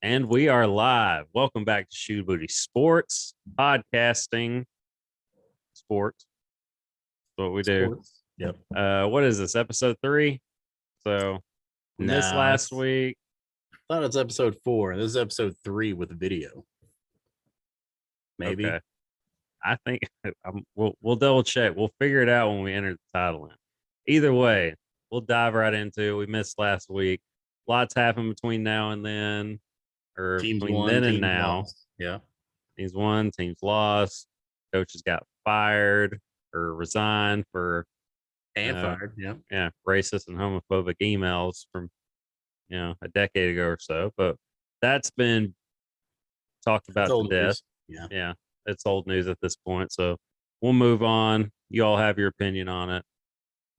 And we are live. Welcome back to Shoe Booty Sports, podcasting sports. That's what we do. Sports. Yep. What is this, episode 3? So we missed last week. I thought it was episode 4. This is episode 3 with video. Maybe. Okay. I think we'll double check. We'll figure it out when we enter the title in. Either way, we'll dive right into it. We missed last week. Lots happened between now and then, or Teams between won, then and teams now. lost. Yeah. Teams won, teams lost. Coaches got fired or resigned for Fired. Yeah. Racist and homophobic emails from a decade ago or so. But that's been talked about to death. Yeah, it's old news at this point. So we'll move on. You all have your opinion on it.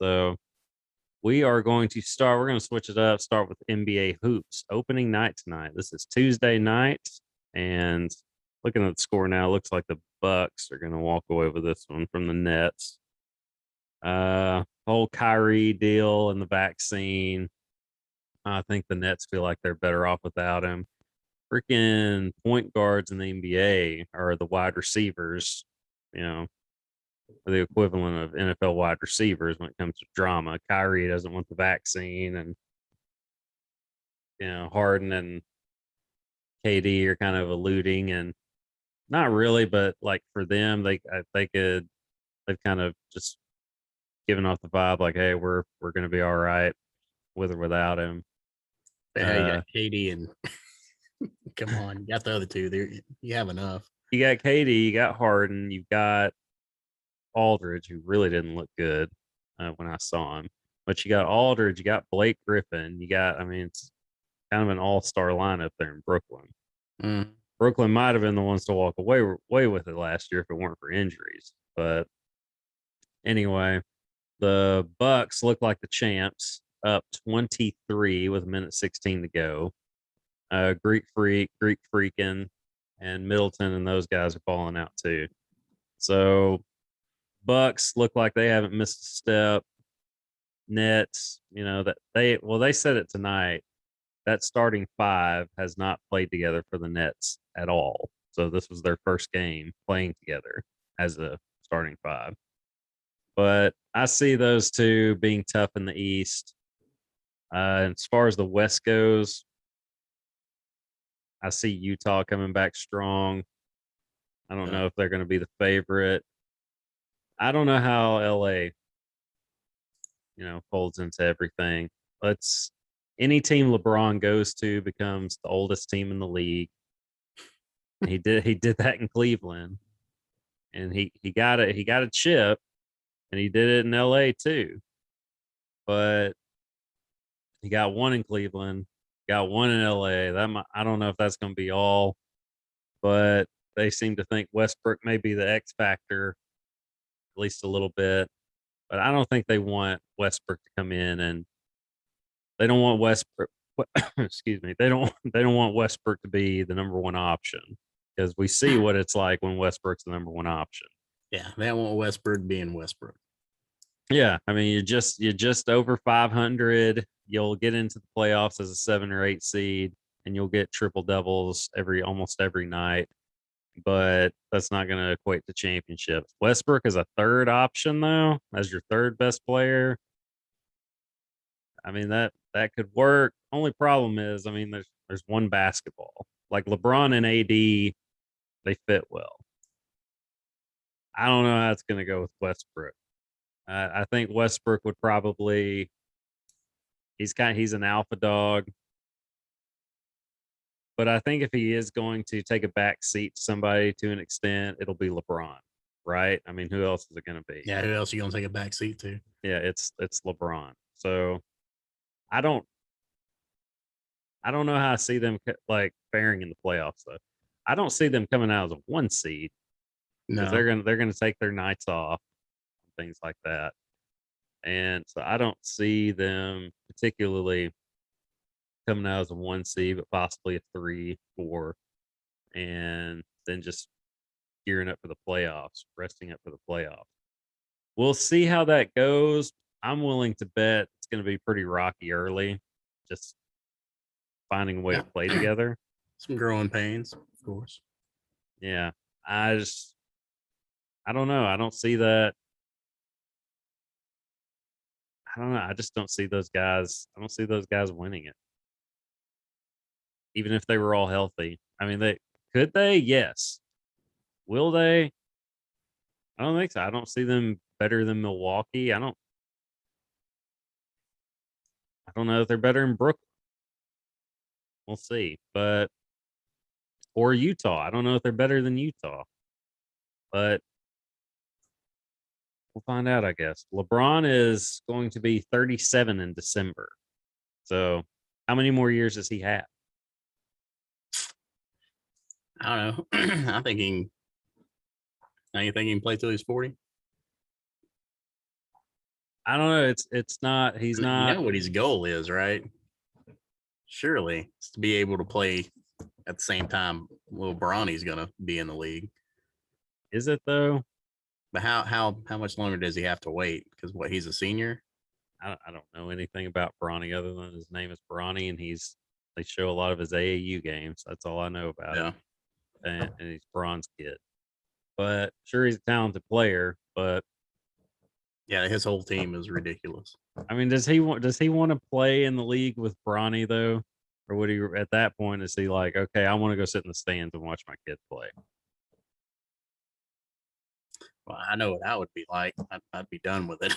So we are going to start. We're going to switch it up. Start with NBA hoops opening night tonight. This is Tuesday night, and looking at the score now, it looks like the Bucks are going to walk away with this one from the Nets. Whole Kyrie deal and the vaccine. I think the Nets feel like they're better off without him. Freaking point guards in the NBA are the wide receivers, the equivalent of NFL wide receivers when it comes to drama. Kyrie doesn't want the vaccine, and Harden and KD are kind of alluding, and not really, but like for them, they've kind of just given off the vibe like, hey, we're gonna be all right with or without him. Hey, you got KD and come on, you got the other two there. You have enough. You got KD, you got Harden, you've got Aldridge, who really didn't look good when I saw him. But you got Aldridge, you got Blake Griffin, it's kind of an all-star lineup there in Brooklyn. Brooklyn might have been the ones to walk away with it last year if it weren't for injuries. But anyway, the Bucks look like the champs, up 23 with a minute 16 to go. Greek Freaking, and Middleton and those guys are balling out too. So Bucks look like they haven't missed a step. Nets, they said it tonight. That starting five has not played together for the Nets at all. So this was their first game playing together as a starting five. But I see those two being tough in the East. As far as the West goes, I see Utah coming back strong. I don't know if they're going to be the favorite. I don't know how LA, folds into everything. Any team LeBron goes to becomes the oldest team in the league. And he did that in Cleveland, and he got a chip, and he did it in LA too. But he got one in Cleveland, got one in LA. I don't know if that's going to be all, but they seem to think Westbrook may be the X factor, at least a little bit. But I don't think they want Westbrook to come in, and they don't want Westbrook. Excuse me. They don't want Westbrook to be the number one option, because we see what it's like when Westbrook's the number one option. Yeah, they don't want Westbrook being Westbrook. Yeah, you're just over 500. You'll get into the playoffs as a 7 or 8 seed, and you'll get triple doubles almost every night. But that's not going to equate to championships. Westbrook is a third option though, as your third best player. That could work. Only problem is, there's one basketball. Like LeBron and AD, they fit well. I don't know how it's going to go with Westbrook. I think Westbrook would probably. He's an alpha dog. But I think if he is going to take a back seat to somebody to an extent, it'll be LeBron, right? Who else is it going to be? Yeah, who else are you going to take a back seat to? Yeah, it's LeBron. So I don't know how I see them like faring in the playoffs though. I don't see them coming out as a 1 seed. No, they're gonna take their nights off, things like that, and so I don't see them particularly coming out as a 1 seed, but possibly a 3, 4, and then just gearing up for the playoffs, resting up for the playoffs. We'll see how that goes. I'm willing to bet it's going to be pretty rocky early, just finding a way to play together. some growing pains, of course. Yeah. I don't know. I don't see that. I don't know. I just don't see those guys. I don't see those guys winning it. Even if they were all healthy. I mean, they could they? Yes. Will they? I don't think so. I don't see them better than Milwaukee. I don't know if they're better in Brooklyn. We'll see. But or Utah. I don't know if they're better than Utah. But we'll find out, I guess. LeBron is going to be 37 in December. So how many more years does he have? I don't know. I think he can play till he's 40. I don't know. It's not. He's You not. know what his goal is, right? Surely it's to be able to play at the same time Will Bronny's going to be in the league. Is it though? But how much longer does he have to wait? Because he's a senior. I don't know anything about Bronny other than his name is Bronny and they show a lot of his AAU games. That's all I know about him. And he's bronze kid. But sure, he's a talented player. But yeah, his whole team is ridiculous. I mean, does he want to play in the league with Bronny though, or would he at that point is he like, okay, I want to go sit in the stands and watch my kid play? Well, I know what I would be like. I'd be done with it.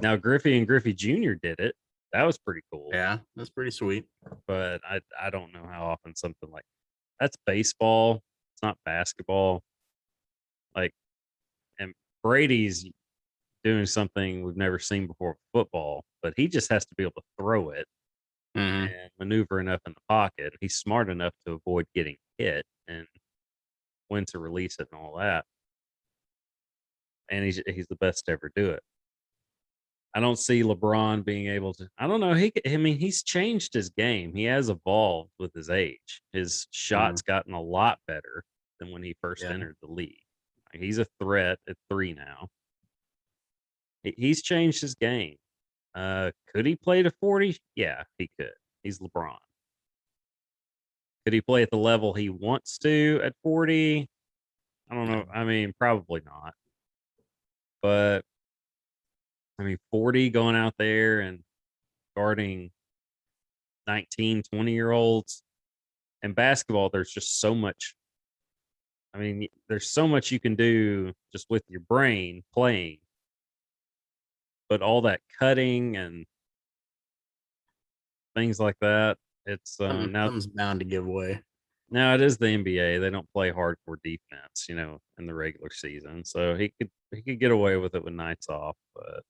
Now Griffey and Griffey Jr. did it. That was pretty cool. Yeah, that's pretty sweet. But I don't know how often something like that's baseball. It's not basketball. Like, and Brady's doing something we've never seen before with football, but he just has to be able to throw it and maneuver enough in the pocket. He's smart enough to avoid getting hit and when to release it and all that. And he's the best to ever do it. I don't see LeBron being able to. I don't know. He's changed his game. He has evolved with his age. His shot's gotten a lot better than when he first entered the league. He's a threat at 3 now. He's changed his game. Could he play to 40? Yeah, he could. He's LeBron. Could he play at the level he wants to at 40? I don't know. I mean, probably not. But I mean, 40 going out there and guarding 19, 20-year-olds. In basketball, there's just so much. I mean, there's so much you can do just with your brain playing. But all that cutting and things like that, it's now something's bound to give way. Now it is the NBA. They don't play hardcore defense, in the regular season. So he could get away with it with nights off, but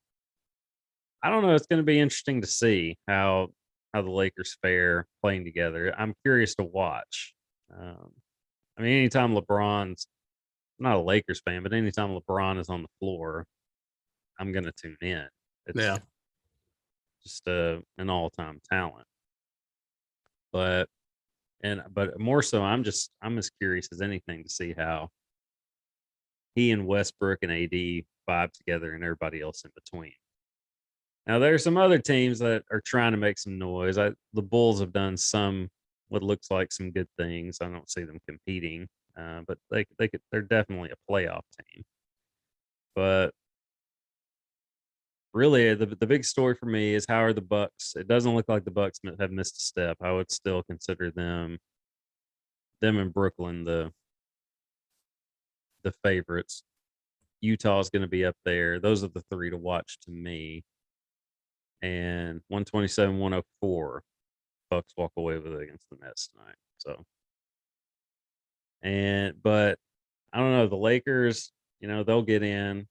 I don't know. It's going to be interesting to see how the Lakers fare playing together. I'm curious to watch. I mean, anytime LeBron's I'm not a Lakers fan, but anytime LeBron is on the floor, I'm going to tune in. It's just an all-time talent. But more so, I'm as curious as anything to see how he and Westbrook and AD vibe together and everybody else in between. Now, there are some other teams that are trying to make some noise. The Bulls have done what looks like some good things. I don't see them competing, but they're definitely a playoff team. But really, the big story for me is how are the Bucks? It doesn't look like the Bucks have missed a step. I would still consider them in Brooklyn the favorites. Utah is going to be up there. Those are the 3 to watch to me. And 127-104, Bucks walk away with it against the Nets tonight. So, but I don't know, the Lakers, they'll get in,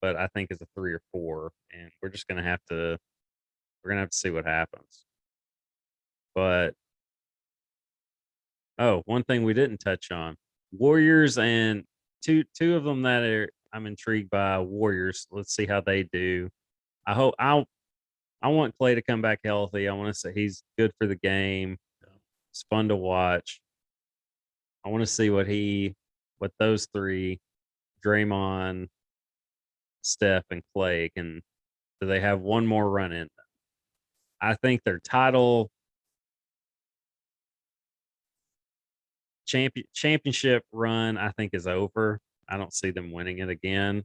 but I think it's a 3 or 4, and we're gonna have to see what happens. But one thing we didn't touch on: Warriors and two of them that I'm intrigued by. Warriors. Let's see how they do. I want Clay to come back healthy. I want to say he's good for the game. It's fun to watch. I want to see what those 3, Draymond, Steph, and Clay do they have one more run in them? I think their title championship run, I think, is over. I don't see them winning it again.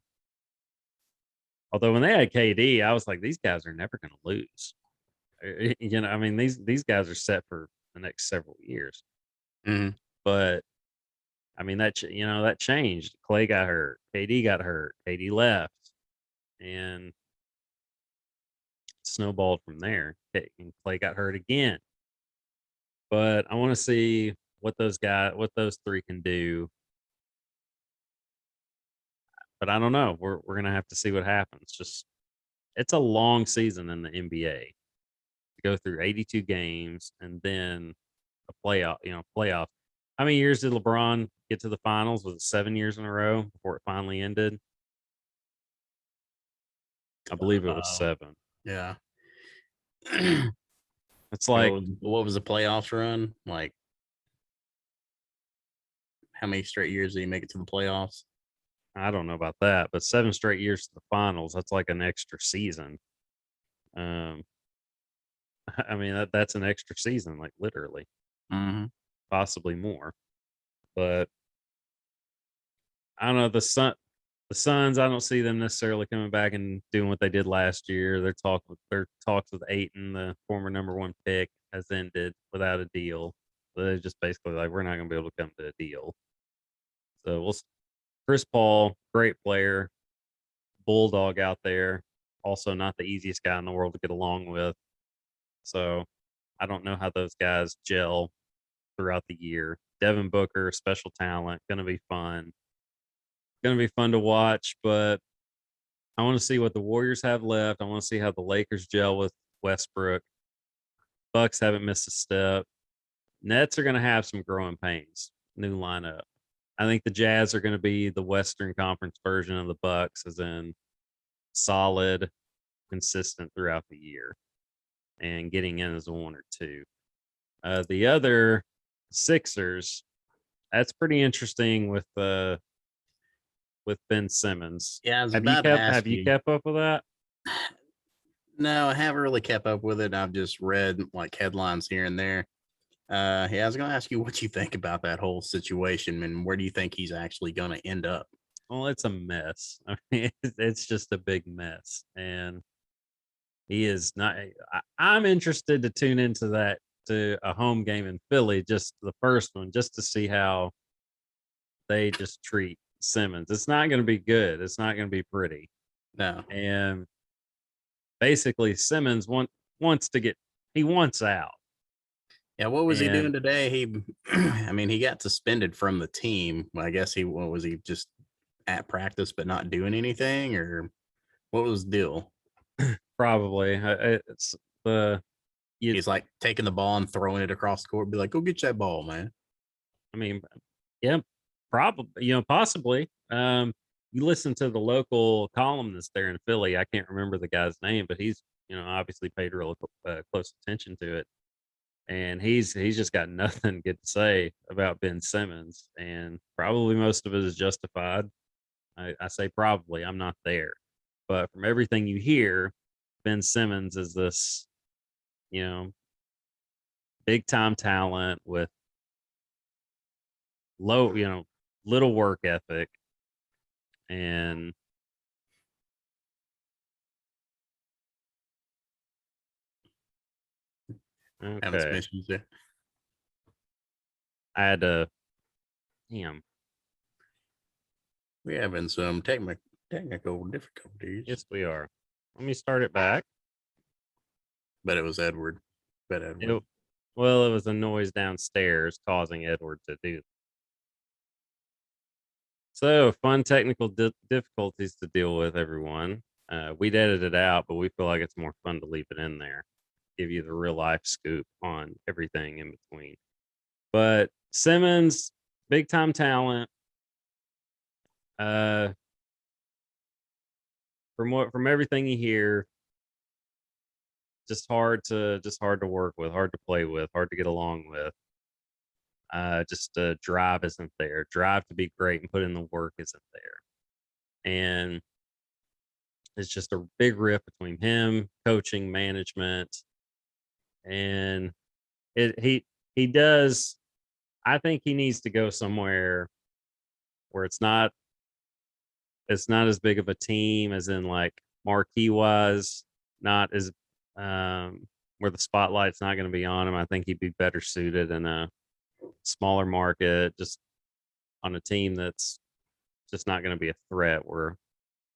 Although when they had KD, I was like, these guys are never going to lose. I mean, these guys are set for the next several years. Mhm. But I mean, that changed. Clay got hurt, KD got hurt, KD left, and snowballed from there. And Clay got hurt again. But I want to see what those three can do. But I don't know. We're gonna have to see what happens. Just it's a long season in the NBA to go through 82 games and then a playoff. How many years did LeBron get to the finals? Was it 7 years in a row before it finally ended? I believe it was Uh, 7. yeah. It's like What was the playoffs run? Like, how many straight years did he make it to the playoffs? I don't know about that, but 7 straight years to the finals. That's like an extra season. Um, I mean that's an extra season, like literally, Mm-hmm. possibly more. But I don't know the Suns. I don't see them necessarily coming back and doing what they did last year. Their talks with Aiton, the former #1 pick, has ended without a deal. So they're just basically like, we're not going to be able to come to a deal. So Chris Paul, great player, bulldog out there. Also, not the easiest guy in the world to get along with. So I don't know how those guys gel throughout the year. Devin Booker, special talent, going to be fun. Going to be fun to watch, but I want to see what the Warriors have left. I want to see how the Lakers gel with Westbrook. Bucks haven't missed a step. Nets are going to have some growing pains. New lineup. I think the Jazz are going to be the Western Conference version of the Bucks, as in solid, consistent throughout the year, and getting in as a 1 or 2. The other Sixers, that's pretty interesting with Ben Simmons. Yeah, I was Have you about to kept ask Have you you. kept up with that? No, I haven't really kept up with it. I've just read like headlines here and there. Yeah, I was going to ask you what you think about that whole situation and where do you think he's actually going to end up? Well, it's a mess. I mean, it's just a big mess, and he is not. I'm interested to tune into that to a home game in Philly, just the first one, just to see how they just treat Simmons. It's not going to be good. It's not going to be pretty. No. And basically, Simmons wants to get. He wants out, Yeah, what was he doing and today? He, I mean, he got suspended from the team. I guess what was he just at practice but not doing anything, or what was the deal? probably it's the you. He's like taking the ball and throwing it across the court. Be like, go get that ball, man. I mean, yeah, probably, possibly. You listen to the local columnist there in Philly. I can't remember the guy's name, but he's, obviously paid real close attention to it. And he's just got nothing good to say about Ben Simmons. And probably most of it is justified. I say probably, I'm not there. But from everything you hear, Ben Simmons is this, you know, big time talent with low, little work ethic. And Having some okay, issues there. I had to, damn, We're having some technical difficulties, yes, we are. Let me start it back. but it was Edward. But It, Edward. well, it was a noise downstairs causing Edward to do. So, fun technical difficulties to deal with, everyone. We'd edit it out, but we feel like it's more fun to leave it in there, give you the real life scoop on everything in between. But Simmons, big time talent. Uh, from everything you hear, just hard to work with, hard to play with, hard to get along with. Just drive isn't there. Drive to be great and put in the work isn't there. And it's just a big rift between him, coaching, management, and he does. I think he needs to go somewhere where it's not as big of a team as in like marquee wise, not as where the spotlight's not going to be on him. I think he'd be better suited in a smaller market, just on a team that's just not going to be a threat where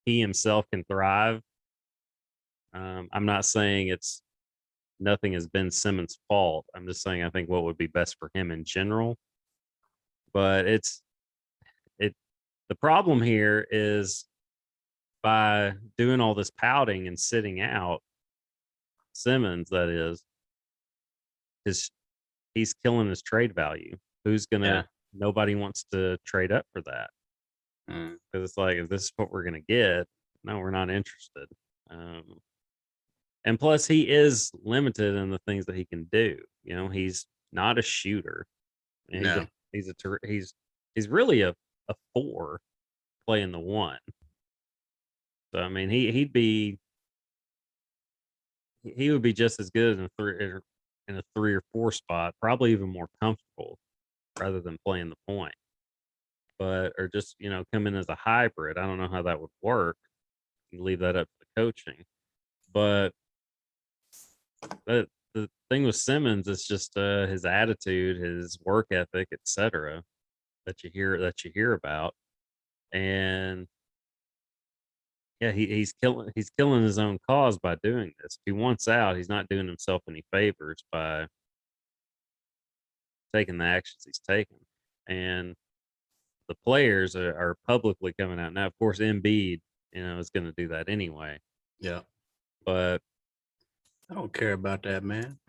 he himself can thrive. I'm not saying it's nothing has been Simmons' fault. I'm just saying I think what would be best for him in general. But it the problem here is by doing all this pouting and sitting out Simmons, that is, his he's killing his trade value. Who's Yeah. gonna Nobody wants to trade up for that Mm. because it's like if this is what we're gonna get, no, we're not interested. And plus, he is limited in the things that he can do. You know, he's not a shooter. And No. he's really a four playing the one. So I mean, he would be just as good in a 3 or 4 spot, probably even more comfortable rather than playing the point. But or just come in as a hybrid. I don't know how that would work. You leave that up to the coaching. But the thing with Simmons is just his attitude, his work ethic, etc. That you hear about, and yeah, he's killing his own cause by doing this. If he wants out, he's not doing himself any favors by taking the actions he's taking. And the players are publicly coming out now. Of course, Embiid, is going to do that anyway. Yeah. But I don't care about that, man.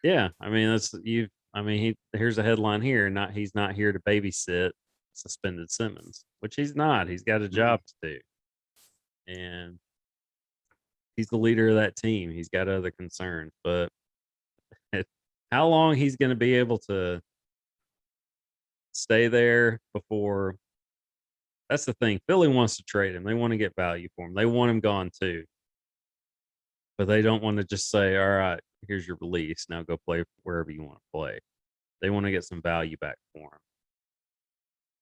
yeah, I mean that's you. I mean, here's a headline here. He's not here to babysit suspended Simmons, which he's not. He's got a job to do, and he's the leader of that team. He's got other concerns, but how long he's going to be able to stay there before? That's the thing. Philly wants to trade him. They want to get value for him. They want him gone too, but they don't want to just say, "All right, here's your release. Now go play wherever you want to play." They want to get some value back for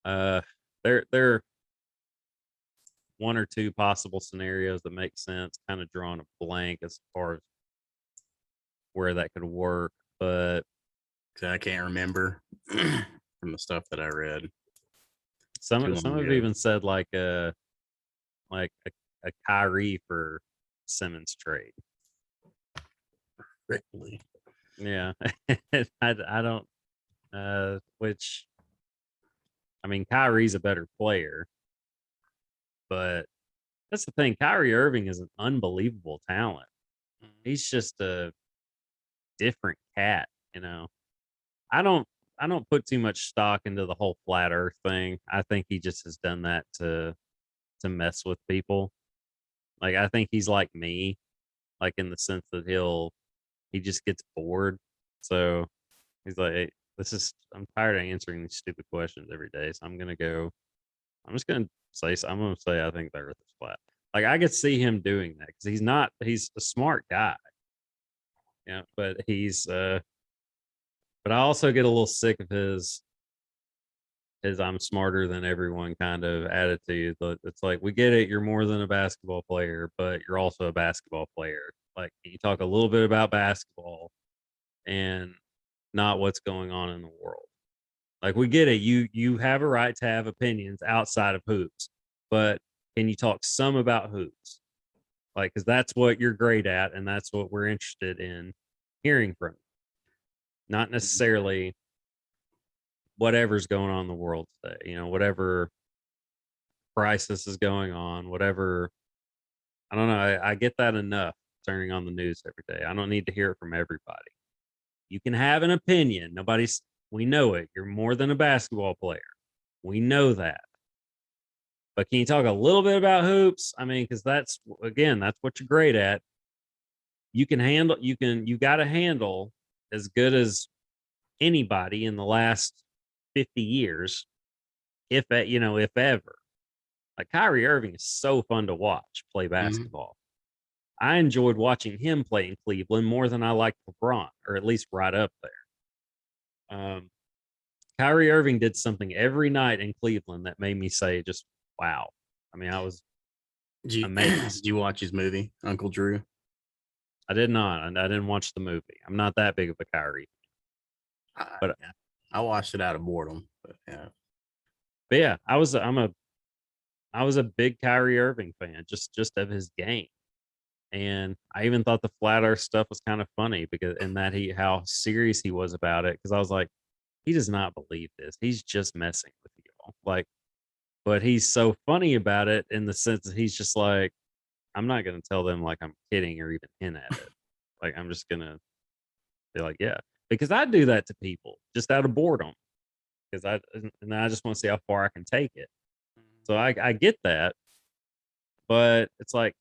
him. There are 1 or 2 possible scenarios that make sense. Kind of drawing a blank as far as where that could work, but I can't remember from the stuff that I read too some long have ago. even said like a Kyrie for Simmons trade. Strictly. Yeah, I don't. Which I mean, Kyrie's a better player, but that's the thing. Kyrie Irving is an unbelievable talent. He's just a different cat, you know. I don't I don't put too much stock into the whole flat earth thing. I think he just has done that to mess with people. Like I think he's like me, like in the sense that he just gets bored. So he's like, "Hey, I'm tired of answering these stupid questions every day. So I'm just gonna I'm gonna say I think the earth is flat." Like I could see him doing that because he's a smart guy. Yeah, but I also get a little sick of his I'm smarter than everyone kind of attitude. But it's like we get it, you're more than a basketball player, but you're also a basketball player. Like you talk a little bit about basketball and not what's going on in the world. Like we get it. You have a right to have opinions outside of hoops, but can you talk some about hoops? Like, because that's what you're great at, and that's what we're interested in hearing from. Not necessarily whatever's going on in the world today. Whatever crisis is going on, whatever. I don't know. I get that enough turning on the news every day. I don't need to hear it from everybody. You can have an opinion. We know it. You're more than a basketball player. We know that. But can you talk a little bit about hoops? I mean, because that's what you're great at. You got to handle as good as anybody in the last 50 years, if ever. Like Kyrie Irving is so fun to watch play basketball. I enjoyed watching him play in Cleveland more than I liked LeBron, or at least right up there. Kyrie Irving did something every night in Cleveland that made me say, just wow. I mean, I was Did amazed. you watch his movie, Uncle Drew? I did not, and I didn't watch the movie. I'm not that big of a Kyrie, but Yeah, I watched it out of boredom, but yeah. but yeah, I was a big Kyrie Irving fan, just of his game. And I even thought the flat earth stuff was kind of funny because in that he how serious he was about it. Cause I was like, he does not believe this. He's just messing with you all. Like, but he's so funny about it in the sense that he's just like, I'm not gonna tell them like I'm kidding or even hint at it. Like I'm just gonna be like, yeah. Because I do that to people just out of boredom. Because I just want to see how far I can take it. So I get that, but it's like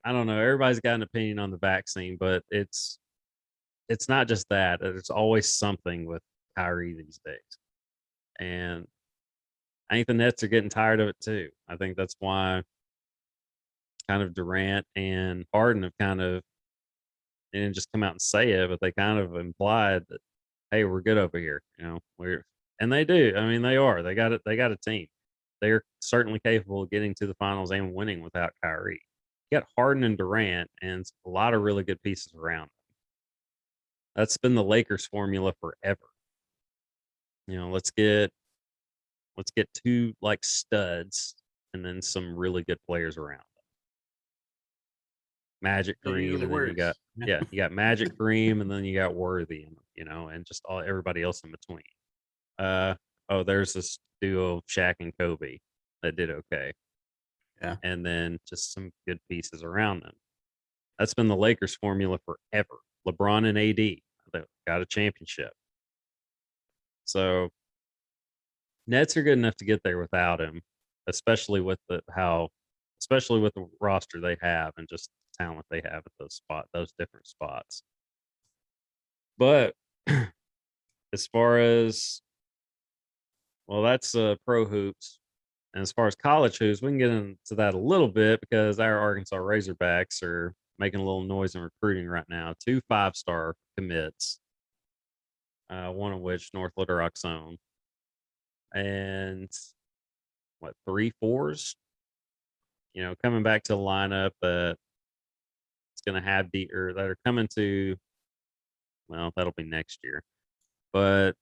I don't know. Everybody's got an opinion on the vaccine, but it's not just that. There's always something with Kyrie these days, and I think the Nets are getting tired of it too. I think that's why kind of Durant and Harden have kind of they didn't just come out and say it, but they kind of implied that hey, we're good over here. You know, we're and they do. I mean, they are. They got it. They got a team. They are certainly capable of getting to the finals and winning without Kyrie. You got Harden and Durant and a lot of really good pieces around. That's been the Lakers formula forever. You know, let's get two like studs and then some really good players around. Magic That Cream, usually and then you got works. Yeah. you got Magic Cream, and then you got Worthy, and you know, and just all everybody else in between. Uh oh, there's this duo Shaq and Kobe that did okay, Yeah. and then just some good pieces around them. That's been the Lakers formula forever. LeBron and AD they got a championship, so Nets are good enough to get there without him, especially with especially with the roster they have and just the talent they have at those different spots. But as far as well, that's pro hoops, and as far as college hoops, we can get into that a little bit because our Arkansas Razorbacks are making a little noise in recruiting right now. Two 5-star commits, one of which North Little Rock's own, and what 3 4s you know, coming back to the lineup that it's going to have or that are coming to, well, that'll be next year. But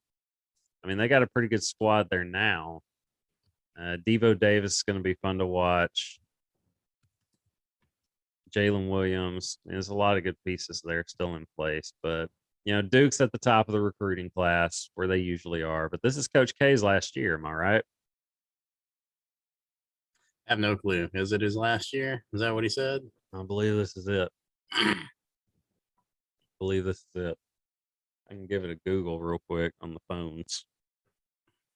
I mean, they got a pretty good squad there now. Devo Davis is going to be fun to watch. Jalen Williams. There's a lot of good pieces there still in place, but you know, Duke's at the top of the recruiting class where they usually are. But this is Coach K's last year. Am I right? I have no clue. Is it his last year? Is that what he said? I believe this is it. I believe this is it. I can give it a Google real quick on the phones.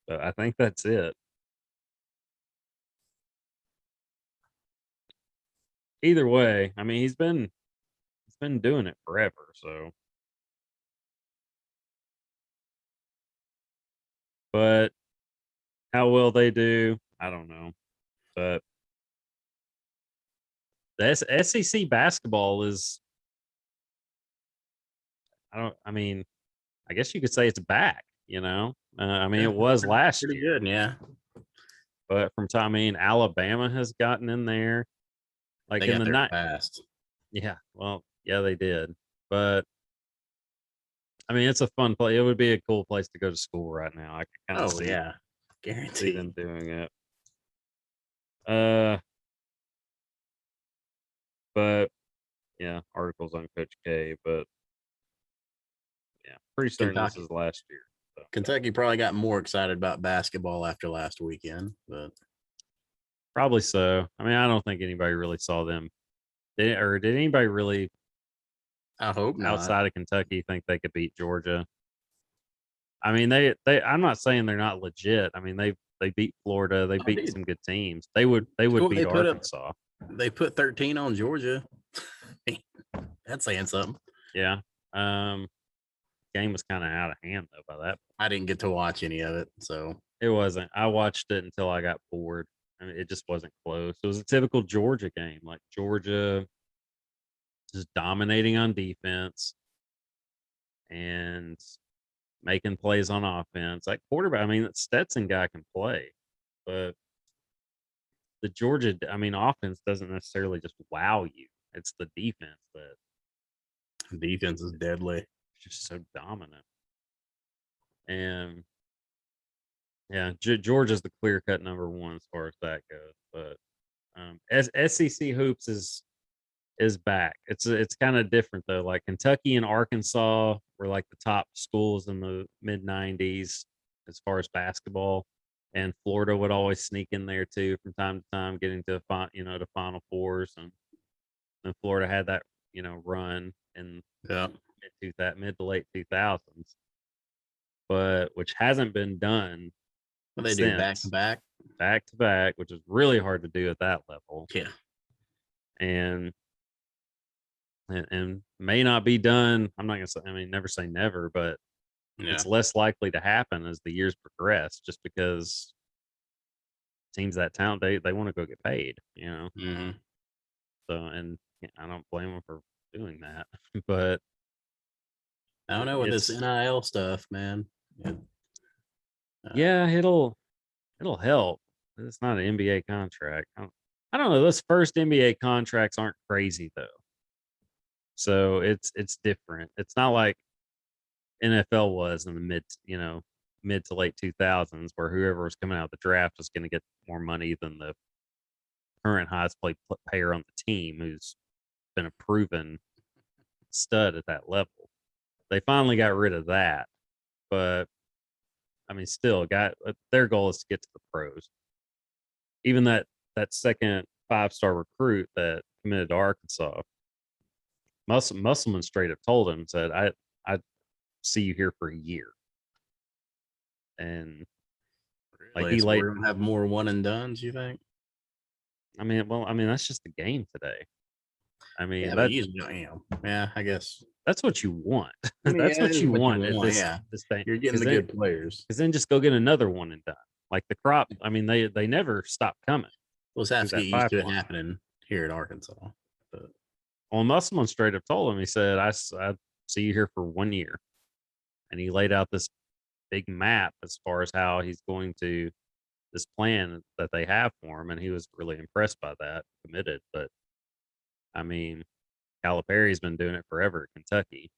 But I think that's it. Either way, I mean he's been doing it forever, so but how well they do, I don't know. But the SEC basketball is I mean, I guess you could say it's back, you know. I mean, Yeah, it was last pretty year, good. Yeah, but from time, I mean, Alabama has gotten in there, like they in got the there night. fast. Yeah, well, yeah, they did, but I mean, it's a fun play. It would be a cool place to go to school right now. I could kind of Oh yeah, see them guaranteed. doing it. Uh, but yeah, articles on Coach K, but yeah, pretty certain this Kentucky, is last year. So Kentucky probably got more excited about basketball after last weekend, but probably so. I mean, I don't think anybody really saw them. Did anybody really I hope not. outside of Kentucky think they could beat Georgia? I mean, I'm not saying they're not legit. I mean, they beat Florida. They Oh, beat dude, some good teams. They would they beat put up. Arkansas. They put 13 on Georgia. That's saying something. Yeah. Um, game was kind of out of hand though by that. I didn't get to watch any of it, so It wasn't. I watched it until I got bored. I mean, it just wasn't close. It was a typical Georgia game, like Georgia just dominating on defense, and making plays on offense. Like quarterback, I mean, that Stetson guy can play, but the Georgia, I mean, offense doesn't necessarily just wow you. It's the defense that Defense is deadly. is just so dominant. And yeah, Georgia's the clear cut number one as far as that goes. But SEC hoops is back. It's kind of different though. Like Kentucky and Arkansas were like the top schools in the mid '90s as far as basketball, and Florida would always sneak in there too from time to time, getting to to Final Fours, and Florida had that run in Yeah. mid to late 2000s, but which hasn't been done What they do back to since back. which is really hard to do at that level, Yeah. and may not be done. I'm not gonna say. I mean, never say never, but Yeah. it's less likely to happen as the years progress, just because teams that talent they want to go get paid, Mm-hmm. So, and I don't blame them for doing that, but I don't know with this it's NIL stuff, man. yeah, it'll help. It's not an NBA contract. I don't know. Those first NBA contracts aren't crazy though, so it's different. It's not like NFL was in the mid to late 2000s, where whoever was coming out of the draft was going to get more money than the current highest player on the team, who's been a proven stud at that level. They finally got rid of that, but I mean, still, their goal is to get to the pros. Even that second 5-star recruit that committed to Arkansas, Musselman straight up told him, said, I see you here for a year. And like Really? So we're gonna have more one and dones, you think? I mean, that's just the game today. I mean, Yeah, but usually, yeah, I guess that's what you want. I mean, That's yeah, what you want at this yeah. this thing. You're getting the good players. Because then just go get another one and done. Like the crop. I mean, they never stop coming. We'll just have to get used to it happening here at Arkansas. But well, Musselman straight up told him, he said, I see you here for 1 year. And he laid out this big map as far as how he's going to this plan that they have for him. And he was really impressed by that, committed. But I mean, Calipari's been doing it forever at Kentucky,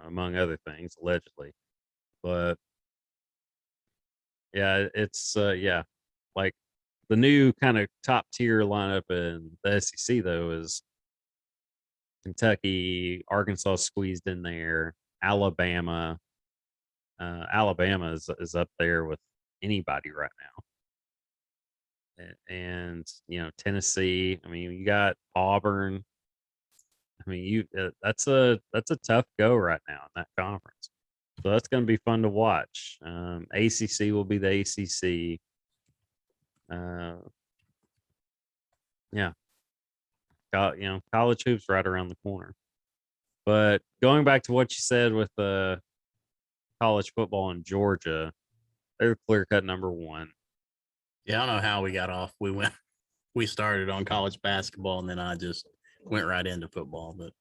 among other things, allegedly. But yeah, it's like the new kind of top tier lineup in the SEC though is Kentucky, Arkansas squeezed in there, Alabama. Alabama is up there with anybody right now, and Tennessee. I mean, you got Auburn. I mean, that's a tough go right now in that conference. So that's going to be fun to watch. ACC will be the ACC. Yeah, college hoops right around the corner. But going back to what you said with the college football in Georgia, they're clear cut number one. Yeah, I don't know how we got off. We started on college basketball, and then I just went right into football. But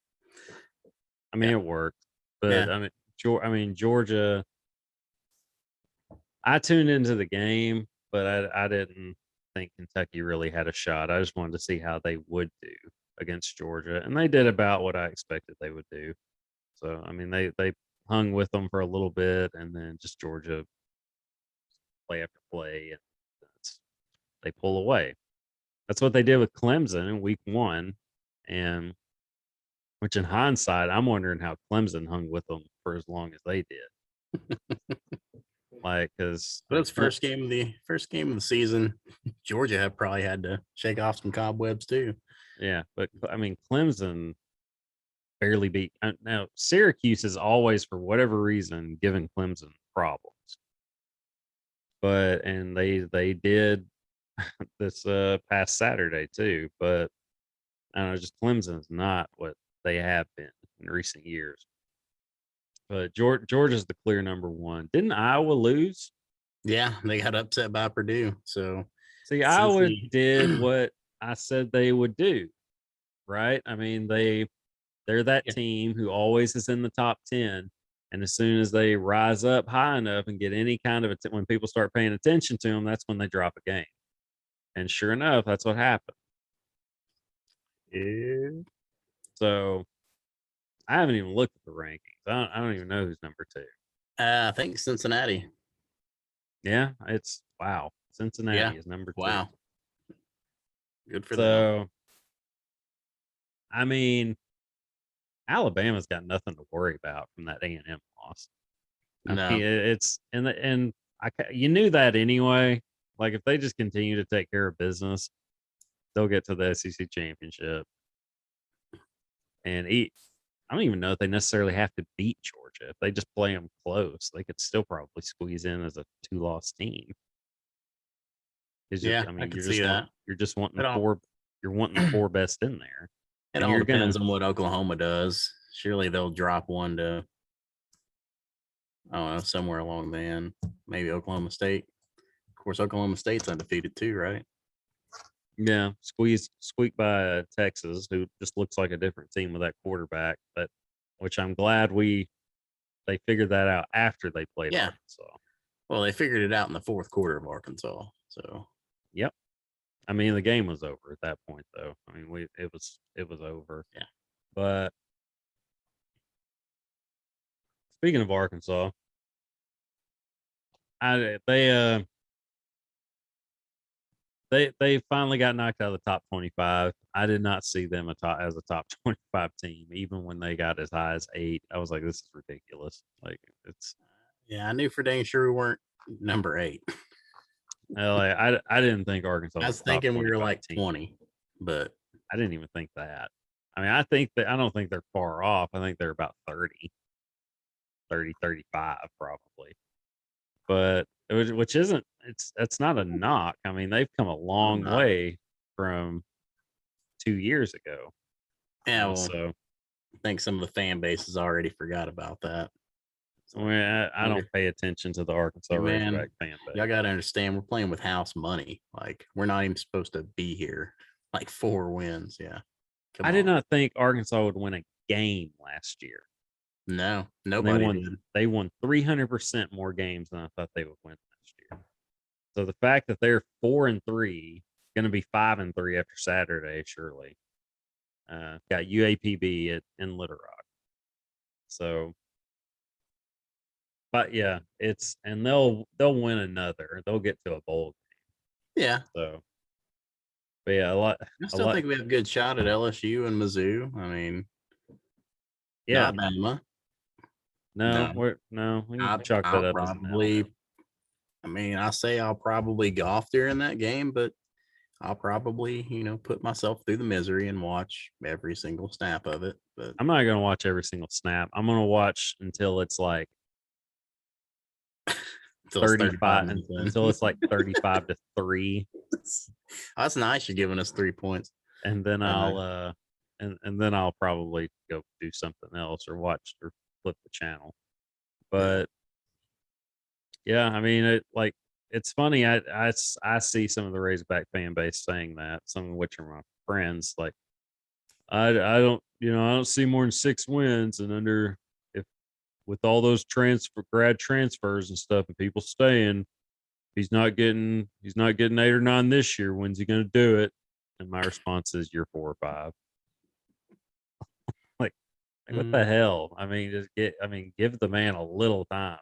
I mean, it worked. But yeah. I mean, Georgia. I tuned into the game, but I didn't think Kentucky really had a shot. I just wanted to see how they would do against Georgia, and they did about what I expected they would do. So I mean, they hung with them for a little bit, and then just Georgia play after play, and they pull away. That's what they did with Clemson in week 1, and which in hindsight, I'm wondering how Clemson hung with them for as long as they did. Like, because that's first game of the season. Georgia probably had to shake off some cobwebs too. Yeah, but I mean, Clemson barely beat. Now, Syracuse is always, for whatever reason, giving Clemson problems. And they did this past Saturday too. But I don't know, just Clemson is not what they have been in recent years. But Georgia's the clear number one. Didn't Iowa lose? Yeah, they got upset by Purdue. So see, Iowa did what I said they would do, right? I mean, they're that team who always is in the top 10, And as soon as they rise up high enough and get any kind of when people start paying attention to them, that's when they drop a game. And sure enough, that's what happened. Yeah. So I haven't even looked at the rankings. I don't even know who's number 2. I think Cincinnati. Yeah, it's wow. Yeah. Cincinnati is number 2. Wow. Good for them. So I mean, Alabama's got nothing to worry about from that A&M loss. I No. mean, it's and you knew that anyway. Like if they just continue to take care of business, they'll get to the SEC championship. And I don't even know if they necessarily have to beat Georgia. If they just play them close, they could still probably squeeze in as a 2-loss team. Yeah, I I mean, could see that. you're just wanting It the all 4. You're wanting the 4 best in there, it and all you're depends gonna. on what Oklahoma does. Surely they'll drop one to, I don't know, somewhere along the end. Maybe Oklahoma State. Of course, Oklahoma State's undefeated too, right? Yeah, squeak by Texas, who just looks like a different team with that quarterback. But which I'm glad they figured that out after they played Yeah. Arkansas. Well, they figured it out in the fourth quarter of Arkansas. So Yep. I mean, the game was over at that point, though. I mean, it was over. yeah. But speaking of Arkansas, they finally got knocked out of the top 25. I did not see them as a top 25 team, even when they got as high as 8. I was like, this is ridiculous. Like it's Yeah, I knew for dang sure we weren't number 8. like, I didn't think Arkansas I was was a top thinking we were 25 like team. 20, but I didn't even think that. I mean, I don't think they're far off. I think they're about 30, 35 probably. But which isn't that's not a knock. I mean, they've come a I'm long not. way from 2 years ago. Yeah, well, So I think some of the fan bases already forgot about that. I mean, I don't pay attention to the Arkansas Hey, man, Razorback fan base. y'all got to understand, we're playing with house money. Like, we're not even supposed to be here. Like 4 wins. Yeah. Come I on. did not think Arkansas would win a game last year. No, And nobody did. They won 300% more games than I thought they would win last year. So the fact that they're 4-3, going to be 5-3 after Saturday, surely. Got UAPB in Little Rock. So, but yeah, and they'll win another. They'll get to a bowl game. Yeah. So, but yeah, I still think we have a good shot at LSU and Mizzou. I mean, yeah, Alabama. no, we can chalk that up as an L. I mean, I say I'll probably golf during that game, but I'll probably, put myself through the misery and watch every single snap of it. But I'm not gonna watch every single snap. I'm gonna watch until it's like 35 until it's like 35-3. That's nice. You're giving us 3 points. And then I'll and then I'll probably go do something else or watch or flip the channel. But yeah, I mean it's funny. I see some of the Razorback fan base saying that, some of which are my friends. Like I don't I don't see more than 6 wins, and if with all those grad transfers and stuff and people staying, he's not getting 8 or 9 this year. When's he going to do it? And my response is, you're 4 or 5. like what the hell? I mean, give the man a little time.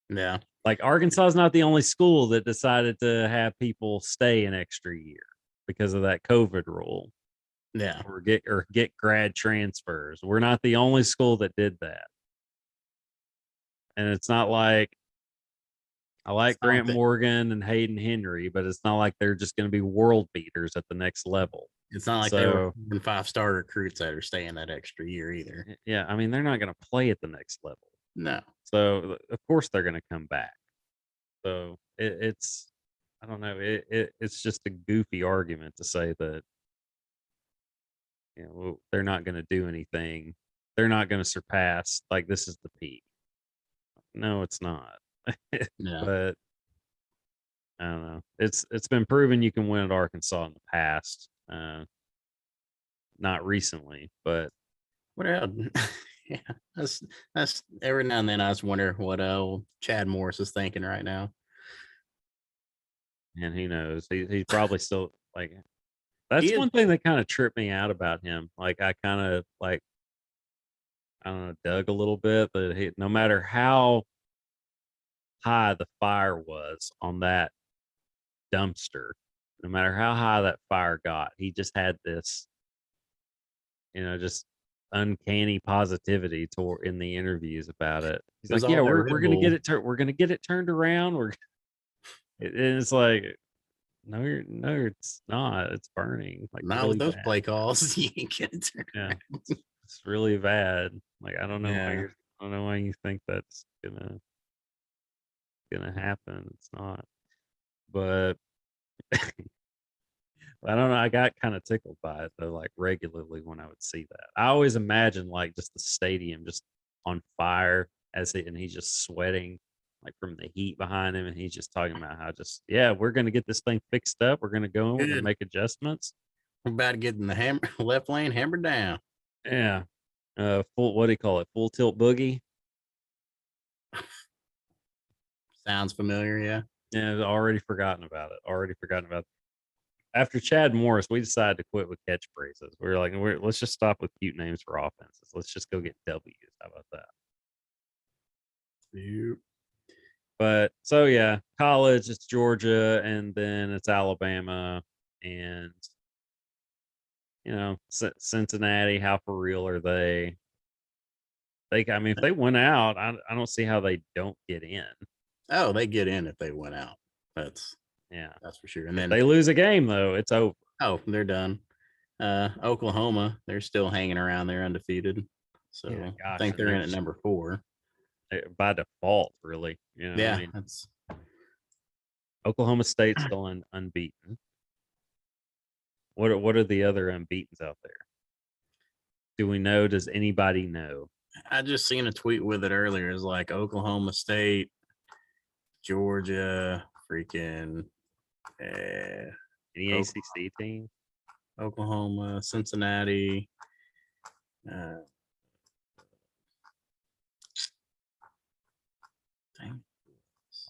Yeah. Like Arkansas is not the only school that decided to have people stay an extra year because of that COVID rule. Yeah. Or get grad transfers. We're not the only school that did that. And it's not like I like Grant Morgan and Hayden Henry, but it's not like they're just going to be world beaters at the next level. It's not like they were 5-star recruits that are staying that extra year either. Yeah, I mean, they're not going to play at the next level. No. So of course they're going to come back. So it's I don't know. It's just a goofy argument to say that they're not going to do anything. They're not going to surpass, like, this is the peak. No, it's not. Yeah. But I don't know. It's been proven you can win at Arkansas in the past. Not recently, but What else? Yeah, that's every now and then I just wonder what Chad Morris is thinking right now. And who knows? He's probably still like He that's is one thing that kind of tripped me out about him. Like I kind of like I don't know, dug a little bit, but no matter how high the fire was on that dumpster, no matter how high that fire got, he just had this, just uncanny positivity toward in the interviews about it. He's because like, "Yeah, all that we're Red gonna get Bull. it we're gonna get it turned around. And it's like, no, it's not. It's burning like Not with really those bad. play calls. You ain't gonna turn Yeah, around. it's really bad. Like Yeah. I don't know why you think that's gonna happen. It's not. But I don't know. I got kind of tickled by it though, like regularly when I would see that. I always imagine like just the stadium just on fire and he's just sweating like from the heat behind him, and he's just talking about how yeah, we're gonna get this thing fixed up. We're gonna go in, we're gonna Good. make adjustments. We're about to get in the left lane hammered down. Yeah. Full what do you call it? Full tilt boogie. Sounds familiar, yeah. Yeah, I'd already forgotten about it. Already forgotten about it. After Chad Morris, we decided to quit with catchphrases. We were like, let's just stop with cute names for offenses. Let's just go get W's. How about that? Yep. But so yeah, college it's Georgia and then it's Alabama and Cincinnati. How for real are they? I mean, if they went out, I don't see how they don't get in. Oh, they get in if they went out. Yeah. That's for sure. And If then they lose a game though, it's over. they're done. Oklahoma, they're still hanging around. They're undefeated. So Yeah, I gosh, think and they're they're in at just number 4. by default, really. I Yeah, mean, that's Oklahoma State's still unbeaten. What are the other unbeaten's out there? Do we know? Does anybody know? I just seen a tweet with it earlier. It's like Oklahoma State, Georgia, freaking Any ACC team? Oklahoma, Cincinnati. Uh,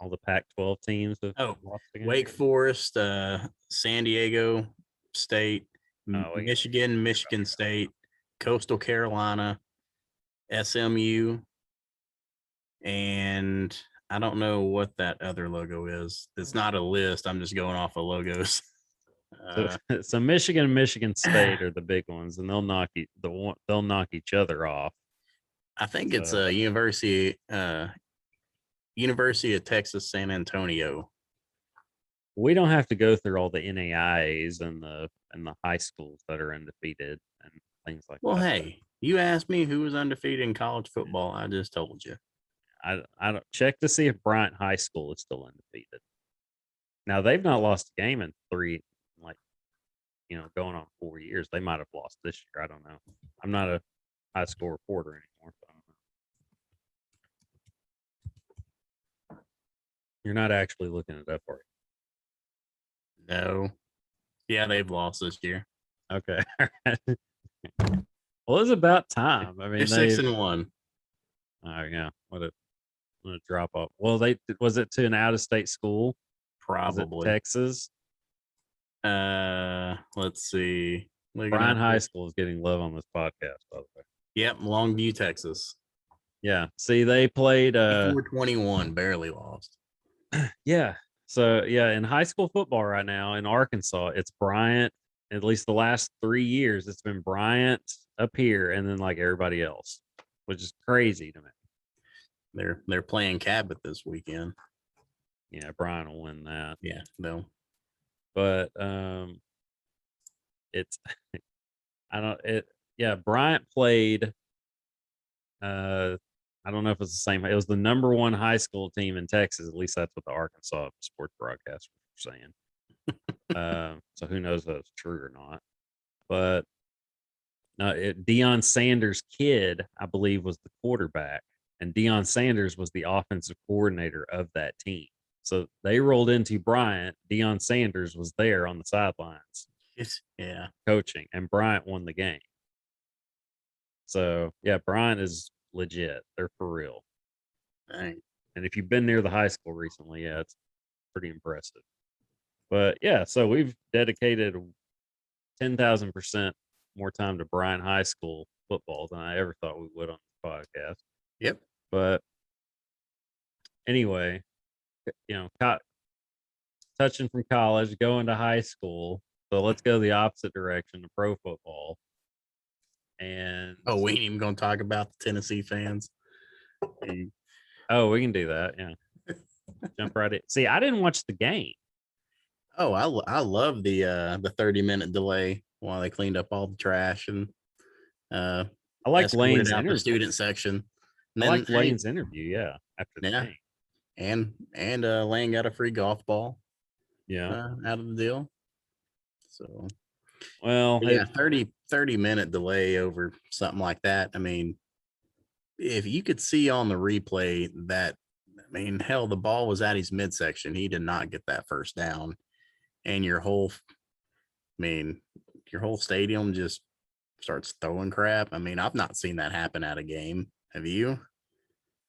All the Pac-12 teams have oh, lost again. Wake Forest, San Diego State, Oh, yeah. Michigan, Michigan State, Coastal Carolina, SMU, and I don't know what that other logo is. It's not a list. I'm just going off of logos. So Michigan and Michigan State are the big ones, and they'll knock each other off. I think it's a University of Texas San Antonio. We don't have to go through all the NAIAs and the high schools that are undefeated and things like Well, that. hey, you asked me who was undefeated in college football. I just told you. I don't check to see if Bryant High School is still undefeated. Now they've not lost a game in like going on 4 years. They might have lost this year. I don't know. I'm not a high school reporter anymore. So I don't know. You're not actually looking it up, are you? No. Yeah, they've lost this year. Okay. Well, it's about time. I mean, They're 6-1. Oh yeah, what a drop off. Well, was it to an out of state school? Was it Probably. Texas? Let's see. Bryan High School is getting love on this podcast, by the way. Yep, Longview, Texas. Yeah. See, they played 421, barely lost. Yeah. So yeah, in high school football right now in Arkansas, it's Bryant. At least the last 3 years, it's been Bryant up here, and then like everybody else, which is crazy to me. They're playing Cabot this weekend. Yeah, Bryant will win that. Yeah, no. But it's I don't it yeah, Bryant played I don't know if it's the same. It was the number 1 high school team in Texas. At least that's what the Arkansas sports broadcasters were saying. So who knows if that's true or not. But no, Deion Sanders' kid, I believe, was the quarterback, and Deion Sanders was the offensive coordinator of that team. So they rolled into Bryant. Deion Sanders was there on the sidelines, Yeah, coaching, and Bryant won the game. So yeah, Bryant is legit. They're for real. Dang. And if you've been near the high school recently, yeah, it's pretty impressive. But yeah, so we've dedicated 10,000% more time to Bryant High School football than I ever thought we would on this podcast. Yep. But anyway, touching from college, going to high school. So let's go the opposite direction to pro football. And Oh, we ain't even gonna talk about the Tennessee fans. we can do that. Yeah, jump right in. See, I didn't watch the game. Oh, I love the 30-minute delay while they cleaned up all the trash and I liked escorted Lane's out the interview. student section. And I then liked Lane's interview. Yeah, after the yeah, game. and Lane got a free golf ball Yeah. out of the deal. So Well, but yeah, 30-minute delay over something like that. I mean, if you could see on the replay that, I mean, hell, the ball was at his midsection. He did not get that first down. And your whole stadium just starts throwing crap. I mean, I've not seen that happen at a game. Have you? I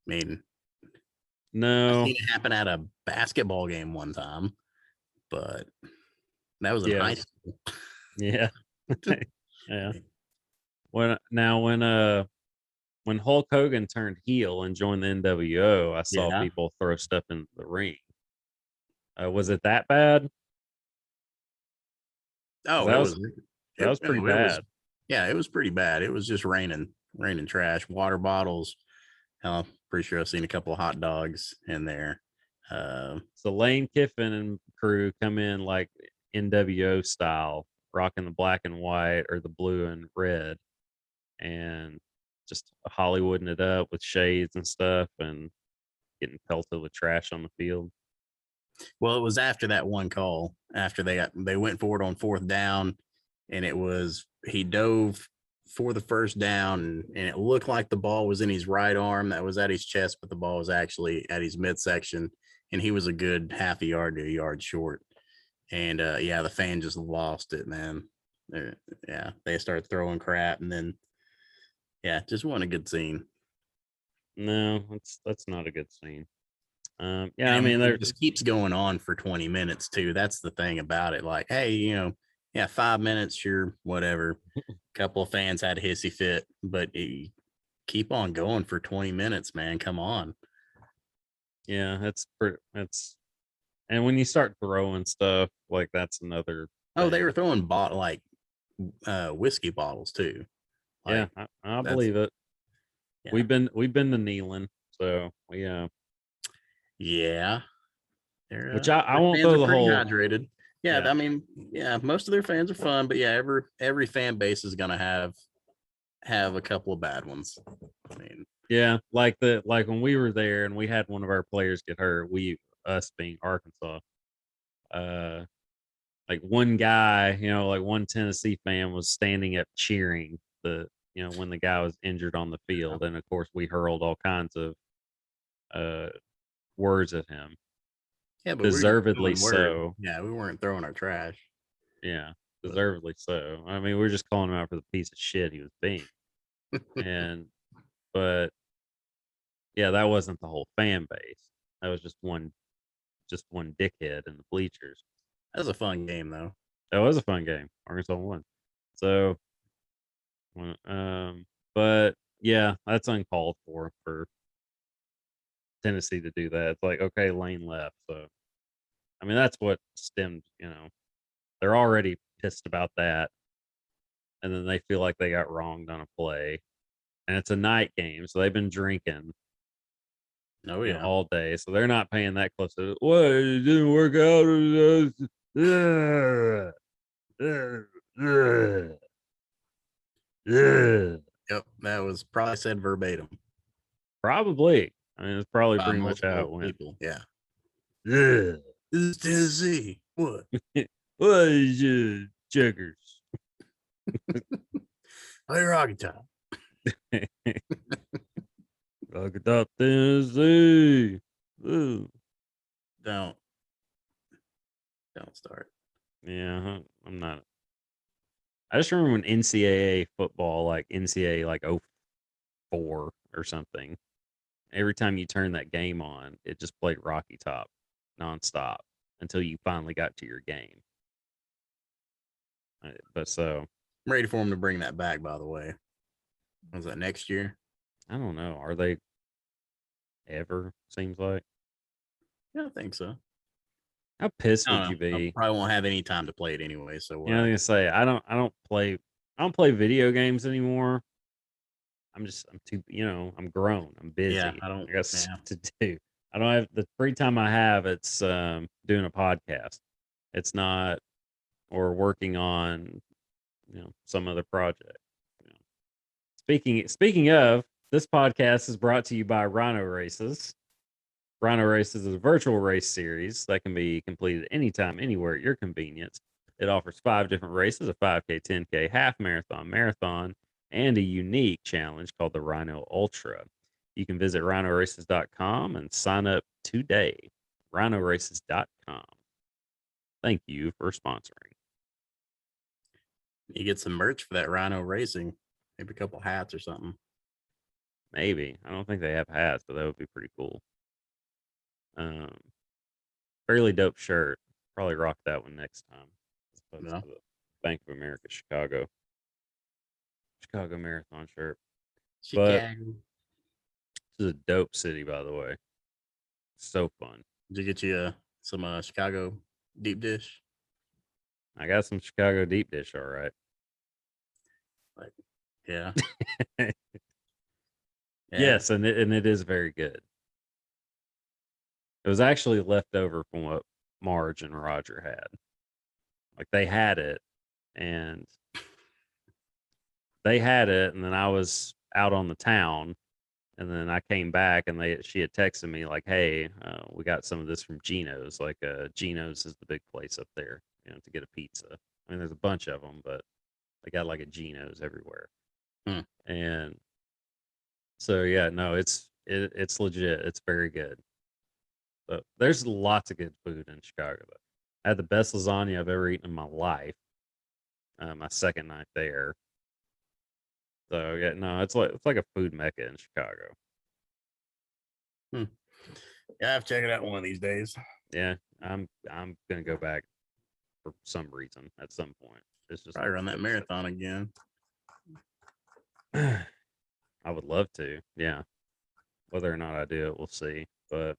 mean, I've no. seen it happen at a basketball game one time, but that was in Yeah. high school. Yeah. Yeah. When Hulk Hogan turned heel and joined the NWO, I saw Yeah. people throw stuff into the ring. Was it that bad? Oh, That it was was that was pretty bad. Yeah, it was pretty bad. It was just raining trash, water bottles. I'm pretty sure I've seen a couple of hot dogs in there. So Lane Kiffin and crew come in like NWO style, rocking the black and white or the blue and red, and just Hollywooding it up with shades and stuff, and getting pelted with trash on the field. Well, it was after that one call, after they went for it on fourth down, and he dove for the first down, and it looked like the ball was in his right arm that was at his chest, but the ball was actually at his midsection, and he was a good half a yard to a yard short. And yeah, the fan just lost it, man. They started throwing crap, and then just wasn't a good scene. No, that's not a good scene. Yeah, And I mean, it just keeps going on for 20 minutes too. That's the thing about it. Like, hey, 5 minutes, sure, whatever. A couple of fans had a hissy fit, but keep on going for 20 minutes, man. Come on. yeah, it's and when you start throwing stuff like that's another. Oh, they thing. were throwing whiskey bottles too. Yeah, Like, I believe it. Yeah. We've been to Neyland, so yeah. Which I won't fans throw are the pretty whole. hydrated. Yeah, Yeah. I mean, most of their fans are fun, but yeah, every fan base is gonna have a couple of bad ones. I mean, Yeah, like when we were there and we had one of our players get hurt, us being Arkansas, like one guy, like one Tennessee fan was standing up cheering when the guy was injured on the field, and of course we hurled all kinds of words at him. yeah, but deservedly so. Yeah, we weren't throwing our trash. Yeah, deservedly so. I mean, we're just calling him out for the piece of shit he was being, but yeah, that wasn't the whole fan base. That was just one dickhead in the bleachers. That was a fun game, though. That was a fun game. Arkansas won. So, but yeah, that's uncalled for Tennessee to do that. It's like, okay, Lane left. So, I mean, that's what stemmed, they're already pissed about that. And then they feel like they got wronged on a play. And it's a night game. So they've been drinking Oh, yeah. all day. So they're not paying that close to what, it didn't work out. Yep, that was probably said verbatim. Probably. I mean, it's probably By pretty much how it multiple went. people. Yeah. Yeah. This is Tennessee. What? What is your checkers? Play Rocky Top. Rocky Top, Tennessee. Ooh. Don't start. Yeah, I'm not. I just remember when NCAA football, like NCAA like 04 or something. Every time you turn that game on, it just played Rocky Top nonstop until you finally got to your game. But so I'm ready for him to bring that back, by the way. Was that next year? I don't know. Are they ever? Seems like. Yeah, I think so. How pissed I would don't you know. I be? probably won't have any time to play it anyway. So You know, I was gonna say I don't play video games anymore. I'm too, I'm grown. I'm yeah, busy. I don't. I got stuff Yeah, to do. I don't have the free time I have. It's doing a podcast. It's not or working on some other project. You know. Speaking of, this podcast is brought to you by Rhino Races. Rhino Races is a virtual race series that can be completed anytime, anywhere at your convenience. It offers 5 different races: a 5K, 10K, half marathon, marathon, and a unique challenge called the Rhino Ultra. You can visit rhinoraces.com and sign up today. Rhinoraces.com. Thank you for sponsoring. you get some merch for that Rhino Racing, maybe a couple hats or something. Maybe. I don't think they have hats, but that would be pretty cool. Fairly dope shirt. Probably rock that one next time. As opposed No, to the Bank of America Chicago Marathon shirt. But Chicago. this is a dope city, by the way. So fun. Did you get you some Chicago deep dish? I got some Chicago deep dish, all right. Like, yeah, yeah. Yes, and it is very good. It was actually left over from what Marge and Roger had. Like and they had it, and then I was out on the town, and then I came back, and she had texted me like, "Hey, we got some of this from Geno's. Like, Geno's is the big place up there, to get a pizza. I mean, there's a bunch of them, but they got like a Geno's everywhere." Hmm. And so yeah, no, it's legit. It's very good. But there's lots of good food in Chicago. Though. I had the best lasagna I've ever eaten in my life. My second night there. So yeah, no, it's like a food mecca in Chicago. Hmm. Yeah, I have to check it out one of these days. Yeah, I'm gonna go back for some reason at some point. It's just Probably run that looks so marathon again. good. I would love to. Yeah, whether or not I do it, we'll see. But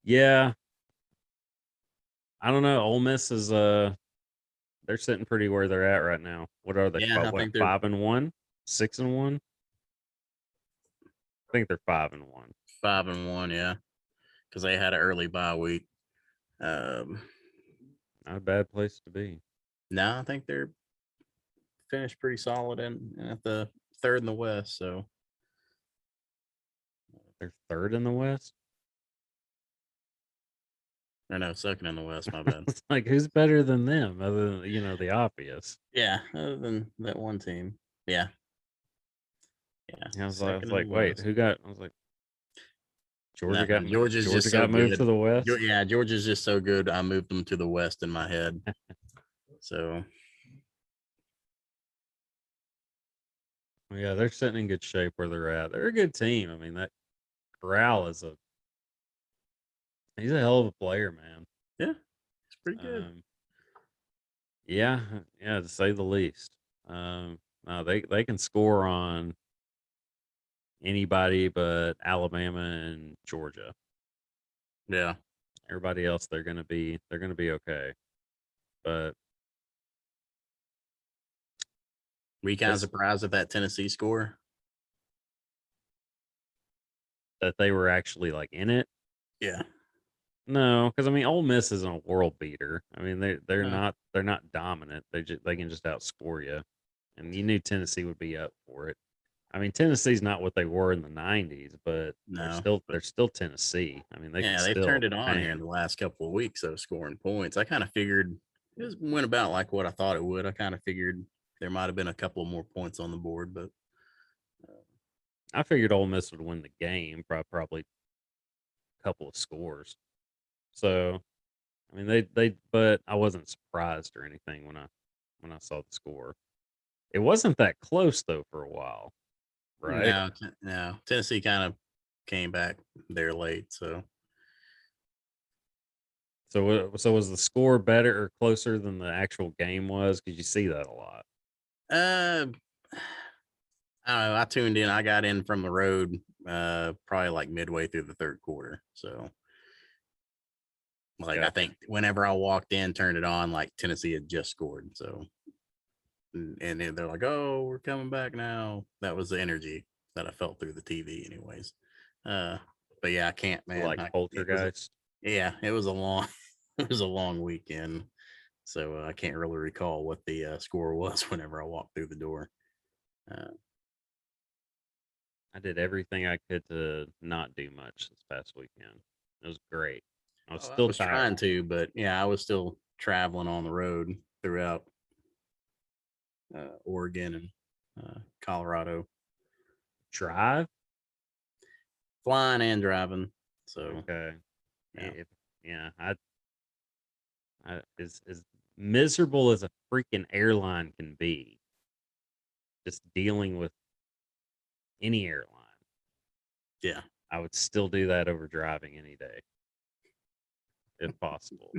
yeah, I don't know. Ole Miss is they're sitting pretty where they're at right now. What are they? Yeah, I What, think they're 5-1, 6-1? I think they're 5-1. 5-1. Yeah, because they had an early bye week. Um, Not a bad place to be. no, I think they're finished pretty solid and at the third in the West. So They're third in the West. or no, second in the West. My bad. It's like who's better than them, other than the obvious. Yeah, other than that one team. Yeah, yeah, Yeah, I was second in the like, wait, West. who got? I was like, Nothing. Georgia's Georgia just so got moved to good. the West. Yeah, Georgia's just so good. I moved them to the West in my head. So Yeah, they're sitting in good shape where they're at. They're a good team. I mean, that Corral he's a hell of a player, man. yeah, it's pretty good. Um, yeah, yeah, to say the least. No, they can score on anybody but Alabama and Georgia. Yeah. Everybody else, they're gonna be okay. But Were you kind of this surprised at that Tennessee score? that they were actually like in it. Yeah. No, because I mean, Ole Miss isn't a world beater. I mean, they're No. not dominant. They can just outscore you, and you knew Tennessee would be up for it. I mean, Tennessee's not what they were in the '90s, but they're No. still But they're still Tennessee. I mean, they can yeah, they've turned still it on here in hang. the last couple of weeks of scoring points. I kind of figured it just went about like what I thought it would. I kind of figured there might have been a couple more points on the board, but I figured Ole Miss would win the game, probably a couple of scores. So I mean, but I wasn't surprised or anything when I saw the score. It wasn't that close though for a while, right? No. Tennessee kind of came back there late, so So was the score better or closer than the actual game was? Because you see that a lot. uh I don't know. I tuned in. I got in from the road probably like midway through the third quarter. So like I Gotcha. think whenever I walked in, turned it on, like Tennessee had just scored. So and then they're like, "Oh, we're coming back now." That was the energy that I felt through the TV, anyways. Uh, but yeah, I can't, man. Like poltergeist. It was a long, it was a long weekend. So I can't really recall what the score was whenever I walked through the door. Uh, I did everything I could to not do much this past weekend. It was great. I was I still was trying tired. to, but yeah, I was still traveling on the road throughout Oregon and Colorado, Drive? flying and driving. So Okay. yeah, Yeah, I as miserable as a freaking airline can be, just dealing with any airline, yeah. I would still do that over driving any day, if possible.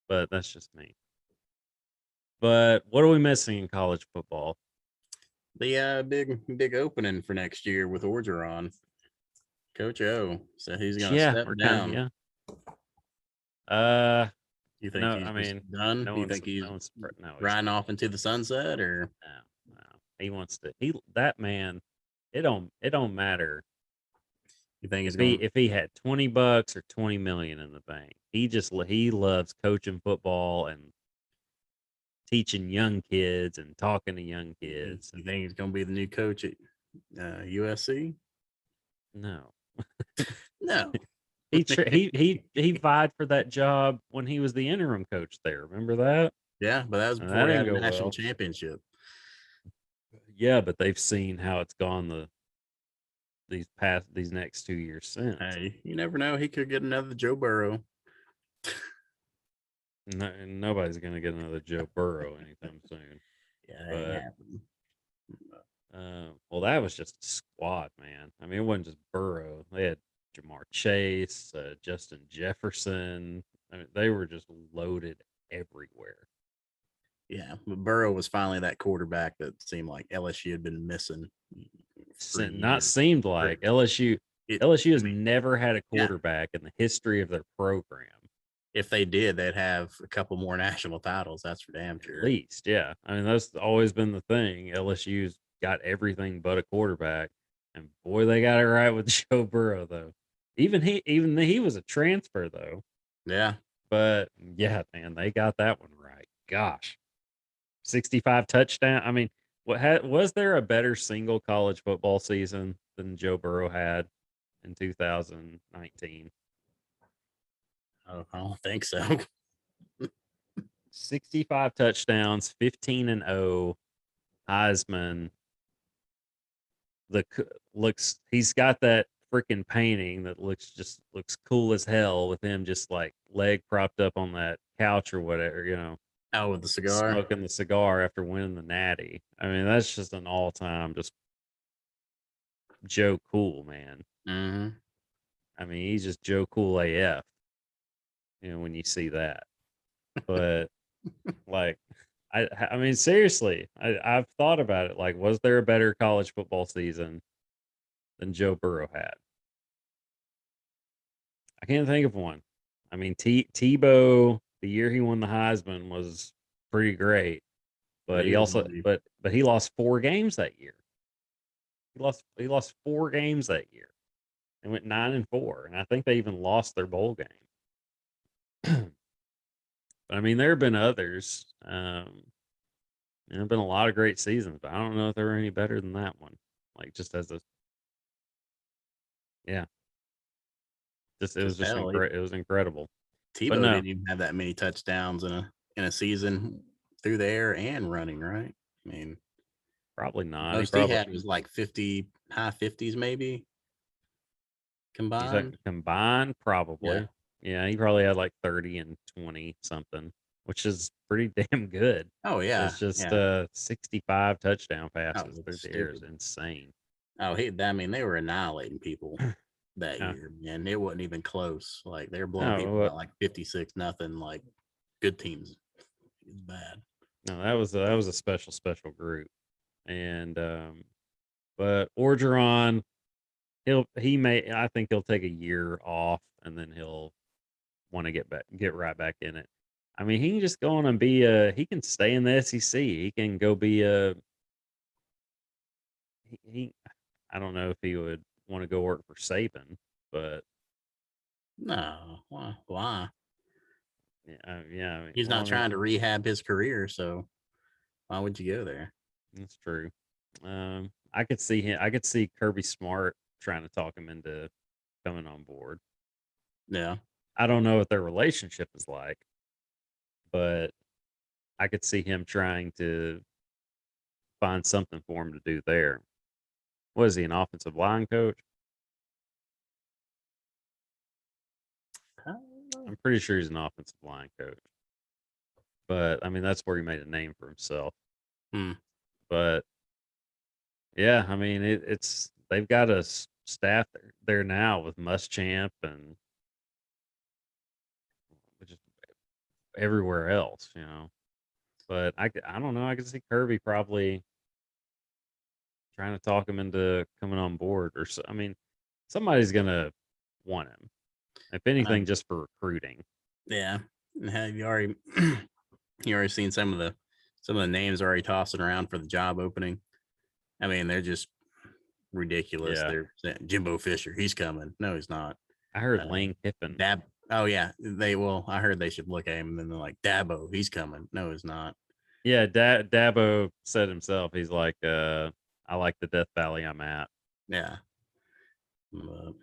But that's just me. But what are we missing in college football? The big opening for next year with Orgeron. Coach O said he's gonna Yeah, step we're kind of down. yeah. Uh, You think no, he's I just mean, done? Do you think he's no, he's riding not. off into the sunset, or No. He wants to. That man. It don't matter you think he's if going? he had $20 or 20 million in the bank. He loves coaching football and teaching young kids and talking to young kids. You think he's going to be the new coach at USC? No, No. he vied for that job when he was the interim coach there. Remember that? Yeah, but that was And that before he didn't had a go national well. championship. Yeah, but they've seen how it's gone these next 2 years since. Hey, you never know. He could get another Joe Burrow. No, nobody's gonna get another Joe Burrow anytime soon. Yeah, that ain't But happening. well, that was just a squad, man. I mean, it wasn't just Burrow. They had Jamar Chase, Justin Jefferson. I mean, they were just loaded everywhere. Yeah, but Burrow was finally that quarterback that seemed like LSU had been missing for Not years. seemed like LSU. It, LSU I has mean, never had a yeah, quarterback in the history of their program. if they did, they'd have a couple more national titles. That's for damn At sure. least, yeah. I mean, that's always been the thing. LSU's got everything but a quarterback, and boy, they got it right with Joe Burrow, though. Even he was a transfer though. Yeah, But yeah, man, they got that one right. Gosh, 65 touchdown. I mean, was there a better single college football season than Joe Burrow had in 2019? I don't think so. 65 touchdowns, 15-0, Heisman. Looks he's got that freaking painting that looks cool as hell with him just like leg propped up on that couch or whatever, Out with the cigar. smoking the cigar after winning the Natty. I mean, that's just an all-time just Joe Cool, man. Mm-hmm. I mean, he's just Joe Cool AF, when you see that. But like I mean, seriously, I've thought about it. Like, was there a better college football season than Joe Burrow had? I can't think of one. I mean, Tebow, the year he won the Heisman was pretty great, But but he he was also only but he lost 4 games that year. He lost 4 games that year. They went 9-4, and I think they even lost their bowl game. But I mean, there have been others. There have been a lot of great seasons, but I don't know if they were any better than that one. Like just as a yeah, just it was because just it was incredible. But Tebow no, didn't even have that many touchdowns in a season through the air and running. Right? I mean, probably not. most he had was like 50, high 50s maybe You think combined. combined, Yeah, probably. Yeah, he probably had like 30 and 20 something, which is pretty damn good. Oh yeah, It's just yeah. 65 touchdown Oh, passes through it's the air is stupid. insane. Oh, I mean, they were annihilating people that Yeah. year, and it wasn't even close. Like they were blowing No, people out like 56 nothing. Like good teams. It's bad. no, that was a special group. And but Orgeron, he may I think he'll take a year off and then he'll want to get right back in it. I mean, he can just go on and be he can stay in the SEC. He can go be a he I don't know if he would want to go work for Saban, but No, why? yeah, yeah, I mean, He's well, not I mean, trying to rehab his career, so why would you go there? that's true. I could see him. I could see Kirby Smart trying to talk him into coming on board. Yeah. I don't know what their relationship is like, but I could see him trying to find something for him to do there. Was he an offensive line coach? I'm pretty sure he's an offensive line coach. But I mean, that's where he made a name for himself. Hmm. But yeah, I mean, it's they've got a staff there now with Muschamp and just everywhere else, you know. But I don't know. I could see Kirby probably trying to talk him into coming on board, or so. I mean, somebody's gonna want him, if anything, Um, just for recruiting. yeah. Have you already you already seen some of the names already tossing around for the job opening? I mean, they're just ridiculous. Yeah, They're saying Jimbo Fisher, he's coming. No, he's not. I heard Uh, Lane Kiffin. Dab. Oh yeah, they will. I heard they should look at him, and then they're like Dabo, he's coming. No, he's not. Yeah, Dabo said himself. He's like, I like the Death Valley I'm at. Yeah. But,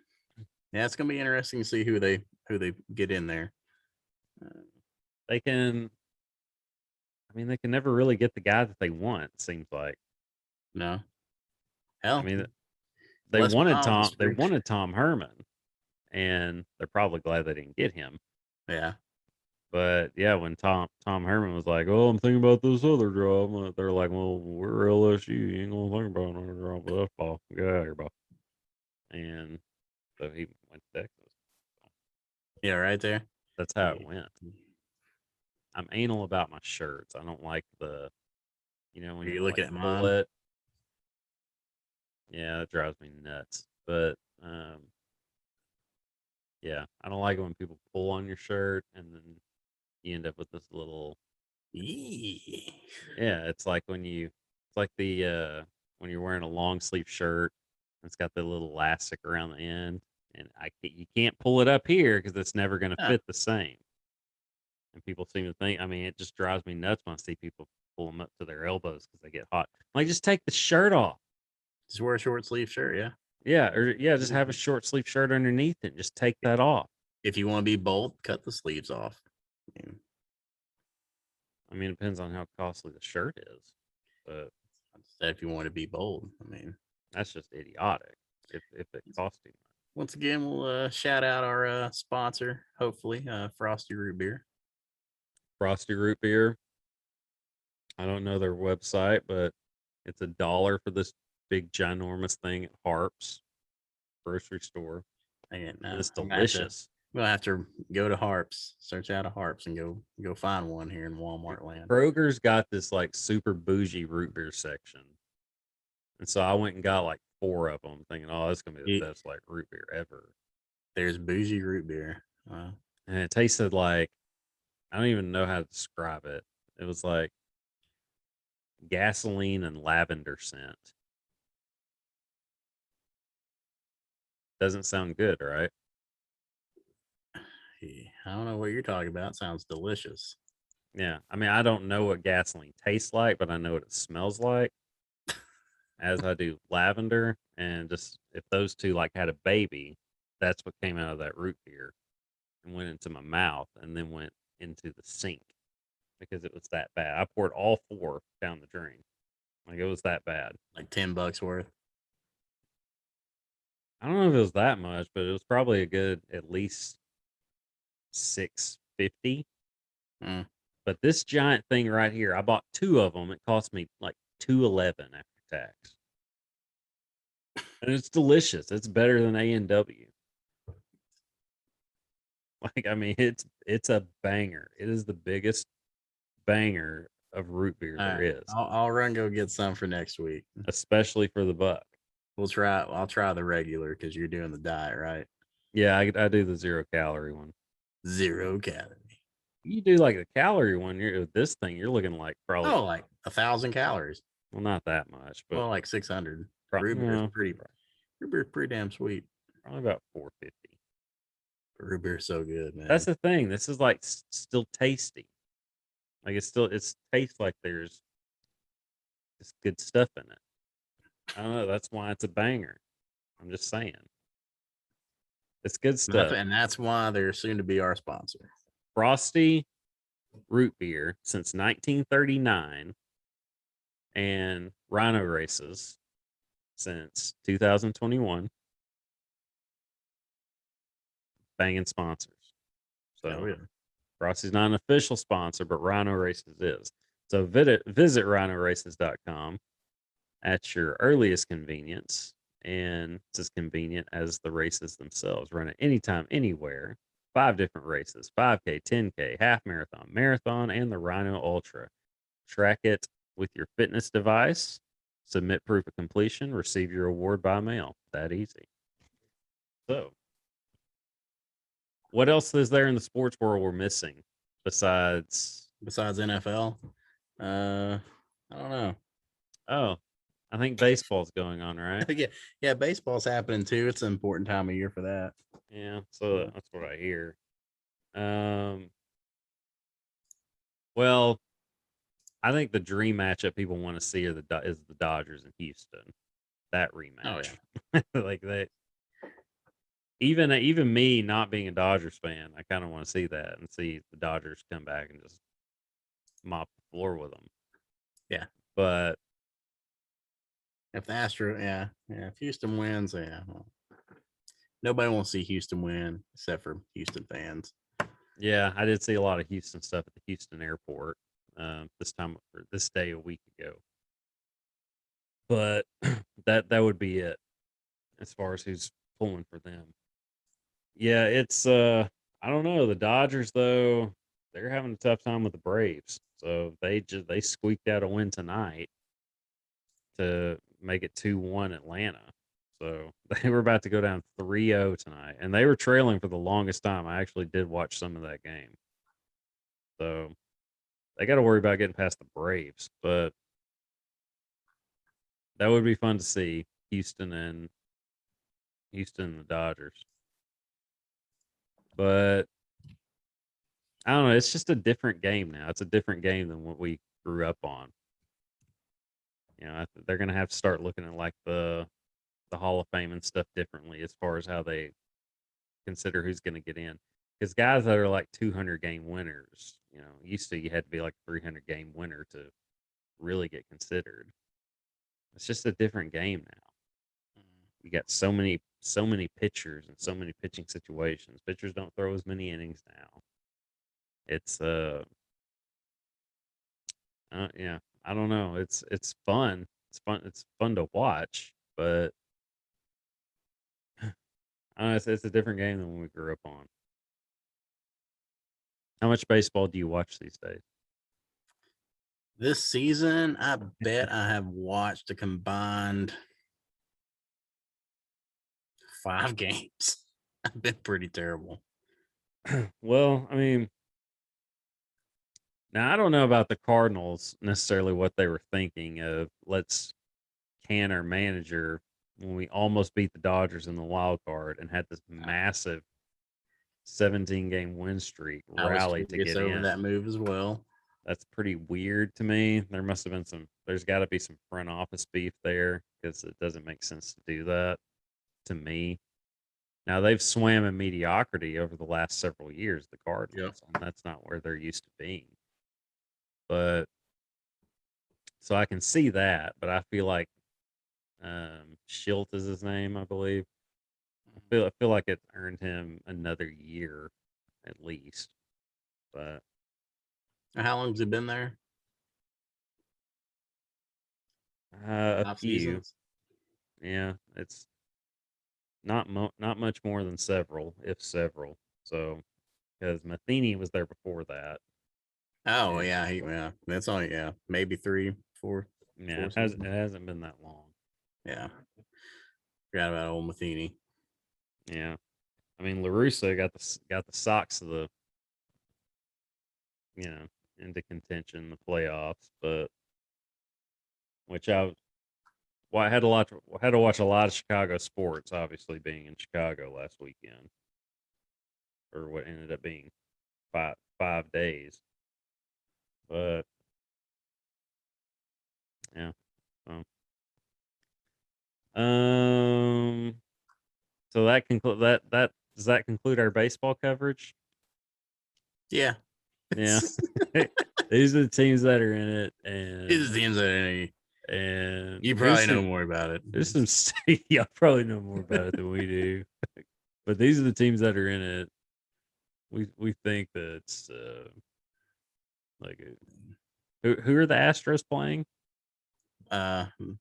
yeah, it's gonna be interesting to see who they get in there. Uh, They can. I mean, they can never really get the guy that they want. It seems like. no, I hell, mean, Les Miles is They free. wanted Tom Herman, and they're probably glad they didn't get him. Yeah. But yeah, when Tom Herman was like, "Oh, I'm thinking about this other job," they're like, "Well, we're LSU. You ain't gonna think about another job with us, ball. Get out of here, ball." And so he went to Texas. Yeah, right there. That's how it Yeah. went. I'm anal about my shirts. I don't like when Are you you like looking at pull mine? it. Yeah, it drives me nuts. But yeah, I don't like it when people pull on your shirt and then you end up with this little. Yee. Yeah, it's like the when you're wearing a long sleeve shirt, it's got the little elastic around the end, and you can't pull it up here because it's never going to Ah, fit the same. And people seem to think, I mean, it just drives me nuts when I see people pull them up to their elbows because they get hot. Like, just take the shirt off. just wear a short sleeve shirt. Yeah. Yeah, or yeah, just have a short sleeve shirt underneath it. Just take that off. If you want to be bold, cut the sleeves off. I mean, I mean, it depends on how costly the shirt is, but if you want to be bold, I mean, that's just idiotic if it costs too much. once again, we'll shout out our sponsor, hopefully, Frosty Root Beer. Frosty root beer. I don't know their website, but it's $1 for this big ginormous thing at Harps grocery store, And and it's I'm gonna have to delicious. we'll have to go to Harps, search out a Harps, and go find one here in Dude, Walmart land. Kroger's got this like super bougie root beer section, and so I went and got like 4 of them, thinking, "Oh, that's gonna be the It, best like root beer ever." there's bougie root beer. And it tasted like I don't even know how to describe it. It was like gasoline and lavender scent. Doesn't sound good, right? I don't know what you're talking about. Sounds delicious. Yeah. I mean, I don't know what gasoline tastes like, but I know what it smells like, as I do lavender. And just if those two like had a baby, that's what came out of that root beer and went into my mouth and then went into the sink because it was that bad. I poured all 4 down the drain. Like it was that bad. Like $10 worth. I don't know if it was that much, but it was probably a good at least $650. Mm. But this giant thing right here, I bought 2 of them. It cost me like $211 after tax. And it's delicious. It's better than A&W. Like, I mean, it's a banger. It is the biggest banger of root beer All there right. is, I'll run go get some for next week. especially for the buck. I'll try the regular because you're doing the diet, right? Yeah, I do the 0 calorie one. 0 calorie. You do like the calorie one. You're this thing. You're looking like probably Like 1,000 calories. well, not that much, but Well, like 600. probably, no, Root beer's pretty damn sweet. probably about 450. Root beer's so good, man. That's the thing. This is like still tasty. Like it's tastes like there's just good stuff in it. I don't know. That's why it's a banger. I'm just saying. It's good stuff. That's why they're soon to be our sponsor. Frosty root beer since 1939 and Rhino races since 2021. Banging sponsors. So yeah. Frosty's not an official sponsor, but Rhino Races is. So visit rhinoraces.com at your earliest convenience. And it's as convenient as the races themselves. Run it anytime, anywhere. 5 different races: 5K, 10K, half marathon, marathon, and the Rhino Ultra. Track it with your fitness device. Submit proof of completion. Receive your award by mail. That easy. So, what else is there in the sports world we're missing besides NFL? I don't know. Oh, I think baseball's going on, right? Yeah, baseball's happening too. It's an important time of year for that. Yeah, so that's what I hear. Well, I think the dream matchup people want to see is the Dodgers and Houston. That rematch. Oh yeah. Like that. Even me not being a Dodgers fan, I kind of want to see that and see the Dodgers come back and just mop the floor with them. Yeah. But if if Houston wins, nobody wants to see Houston win except for Houston fans. Yeah, I did see a lot of Houston stuff at the Houston airport this day a week ago. But that would be it as far as who's pulling for them. Yeah, it's I don't know. The Dodgers though, they're having a tough time with the Braves. So they squeaked out a win tonight to make it 2-1 Atlanta. So they were about to go down 3-0 tonight, and they were trailing for the longest time. I actually did watch some of that game. So they got to worry about getting past the Braves, but that would be fun to see Houston and the Dodgers. But I don't know. It's just a different game now. It's a different game than what we grew up on. You know, they're going to have to start looking at like the Hall of Fame and stuff differently as far as how they consider who's going to get in. Because guys that are like 200 game winners, you know, used to you had to be like a 300 game winner to really get considered. It's just a different game now. You got so many pitchers and so many pitching situations. Pitchers don't throw as many innings now. It's yeah, I don't know. It's fun. It's fun. It's fun to watch, but I don't know, it's a different game than when we grew up on. How much baseball do you watch these days? This season, I bet I have watched a combined 5 games. I've been pretty terrible. Well, I mean, now I don't know about the Cardinals necessarily what they were thinking of. Let's can our manager when we almost beat the Dodgers in the wild card and had this massive 17 game win streak rally to get over in. that move as well. That's pretty weird to me. There must have been there's got to be some front office beef there because it doesn't make sense to do that to me. Now they've swam in mediocrity over the last several years, the Cardinals, and that's not where they're used to being. But so I can see that, but I feel like Schilt is his name, I believe. I feel like it earned him another year at least. But How long has it been there? a 5 few, seasons. yeah, it's not much more than several, if several. So because Matheny was there before that. Oh And yeah. That's only maybe 3, 4, yeah, 4 it seasons. hasn't been that long. Yeah, forgot about old Matheny. Yeah, I mean Larusso got the Sox of the into contention in the playoffs, but which I had to watch a lot of Chicago sports, obviously being in Chicago last weekend, or what ended up being 5 days. But yeah, um, um so that conclude that does that conclude our baseball coverage? Yeah. Yeah. These are the teams that are in it, It seems that and you probably know more about it. there's some y'all probably know more about it than we do. But these are the teams that are in it. We think that's like who are the Astros playing?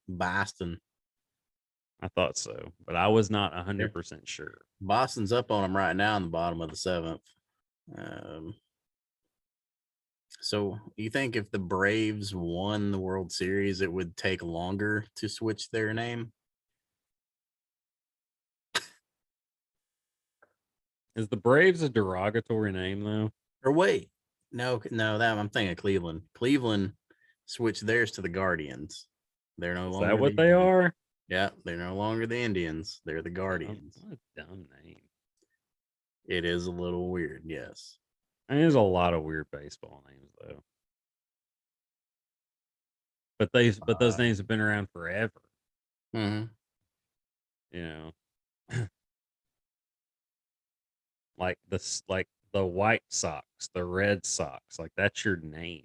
Boston. I thought so, but I was not Yep. 100% sure. Boston's up on them right now in the bottom of the 7th. So you think if the Braves won the World Series, it would take longer to switch their name? Is the Braves a derogatory name though? Or wait, no, that I'm thinking Cleveland. Cleveland switched theirs to the Guardians. They're no Is that longer the what they Indians. are? Yeah, they're no longer the Indians. They're the Guardians. What a dumb name. It is a little weird, yes. I mean, there's a lot of weird baseball names though. But those names have been around forever. Mm-hmm. You know, like the White Sox, the Red Sox, like that's your name.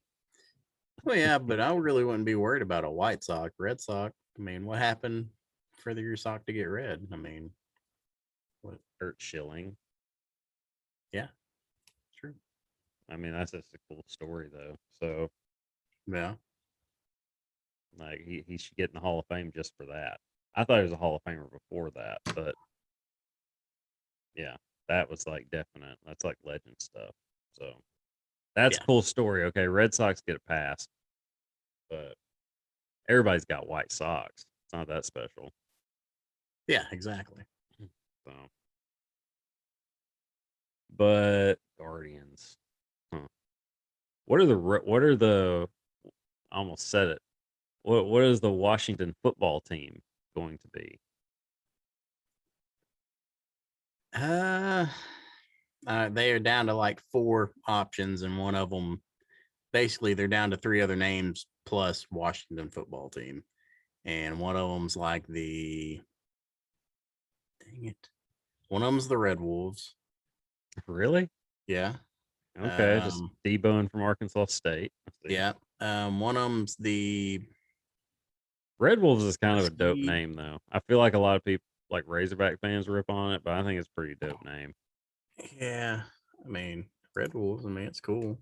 Well, yeah, but I really wouldn't be worried about a White Sox, Red Sox. I mean, what happened for your sock to get red? I mean, what? Kurt Schilling. Yeah, true. I mean, that's just a cool story though. So Yeah, like he should get in the Hall of Fame just for that. I thought he was a Hall of Famer before that, but yeah, that was like definite. That's like legend stuff. So that's a yeah, cool story. Okay, Red Sox get it passed, but everybody's got White Sox. It's not that special. yeah, exactly. So, but Guardians. Huh. What are the? I almost said it. What is the Washington football team going to be? Uh, they are down to like 4 options, and one of them, basically, they're down to 3 other names plus Washington football team, and one of them's like the, dang it, one of them's the Red Wolves. Really? Yeah. Okay, just Debo from Arkansas State. Yeah. One of them's the Red Wolves is kind of a dope Husky. name, though. I feel like a lot of people, like Razorback fans, rip on it, but I think it's a pretty dope name. Yeah. I mean, Red Wolves. I mean, it's cool.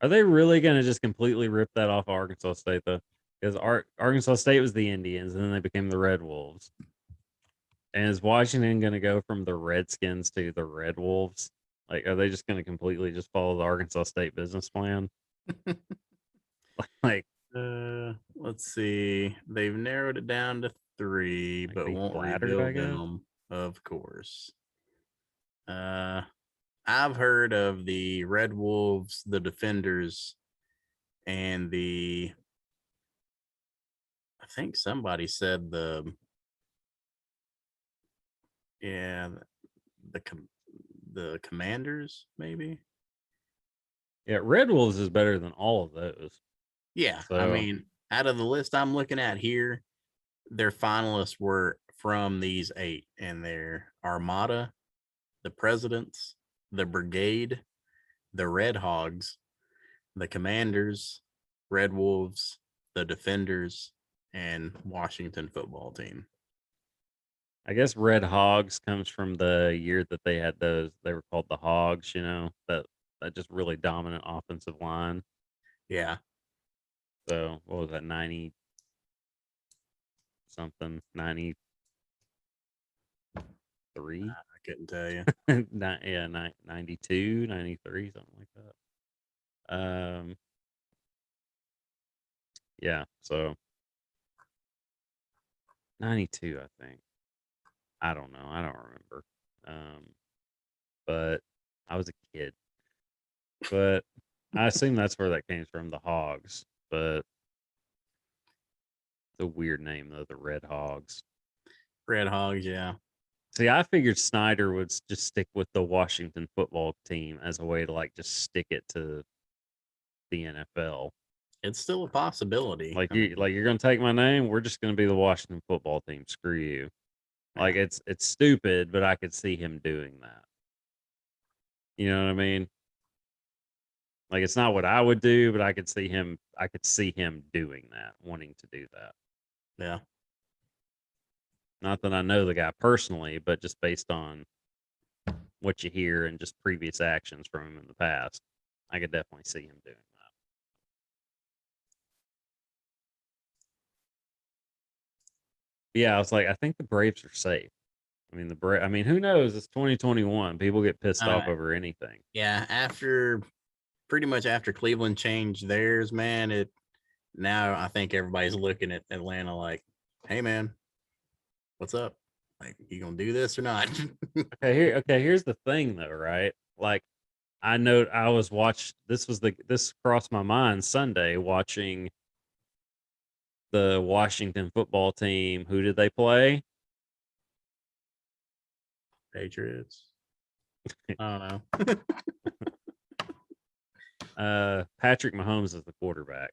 Are they really going to just completely rip that off Arkansas State, though? Because Arkansas State was the Indians, and then they became the Red Wolves. And is Washington going to go from the Redskins to the Red Wolves? Like, are they just going to completely just follow the Arkansas State business plan? like, Let's see. They've narrowed it down to 3, like but be won't flattered, reveal I guess. them, of course. I've heard of the Red Wolves, the Defenders, and I think somebody said yeah, the the Commanders, maybe. Yeah, Red Wolves is better than all of those. Yeah, I So mean, out of the list I'm looking at here, their finalists were from these 8, and they're Armada, the Presidents, the Brigade, the Red Hogs, the Commanders, Red Wolves, the Defenders, and Washington football team. I guess Red Hogs comes from the year that they had those. They were called the Hogs. That just really dominant offensive line. Yeah. So what was that? 90 something, 93. I couldn't tell you. Yeah, 92, 93, something like that. Yeah. So 92, I think. I don't know. I don't remember. But I was a kid. But I assume that's where that came from, the Hogs. But it's a weird name though, the Red Hogs. Red Hogs, yeah. See, I figured Snyder would just stick with the Washington football team as a way to like just stick it to the NFL. It's still a possibility. Like you're gonna take my name, we're just gonna be the Washington football team. Screw you. Like Yeah. it's stupid, but I could see him doing that. You know what I mean? Like it's not what I would do, but I could see him doing that, wanting to do that. Yeah. Not that I know the guy personally, but just based on what you hear and just previous actions from him in the past, I could definitely see him doing that. Yeah, I was like, I think the Braves are safe. I mean, who knows? It's 2021. People get pissed off over anything. Yeah. Pretty much after Cleveland changed theirs, man, now I think everybody's looking at Atlanta like, hey man, what's up? Like, you gonna do this or not? Okay, here's the thing though, right? Like I was this crossed my mind Sunday watching the Washington football team. Who did they play? Patriots. I don't know. Patrick Mahomes is the quarterback.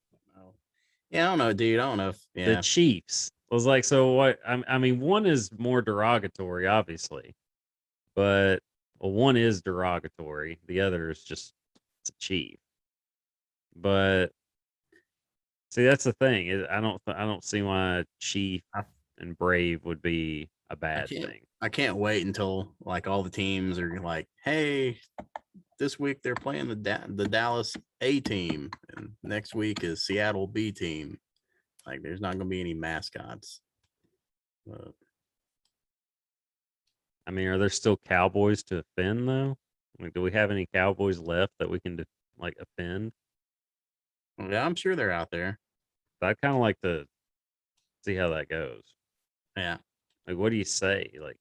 Yeah, I don't know, dude. I don't know if The yeah. Chiefs. I was like, so what? I mean, one is more derogatory, obviously, but one is derogatory. The other is just it's a chief. But see, that's the thing. I don't see why chief I, and brave would be a I bad can't thing. I can't wait until like all the teams are like, hey, this week they're playing the Dallas A team, and next week is Seattle B team. Like, there's not gonna be any mascots. But I mean, are there still Cowboys to offend though? Like, do we have any Cowboys left that we can like offend? yeah, I'm sure they're out there. I'd kind of like to see how that goes. Yeah. Like, what do you say? Like,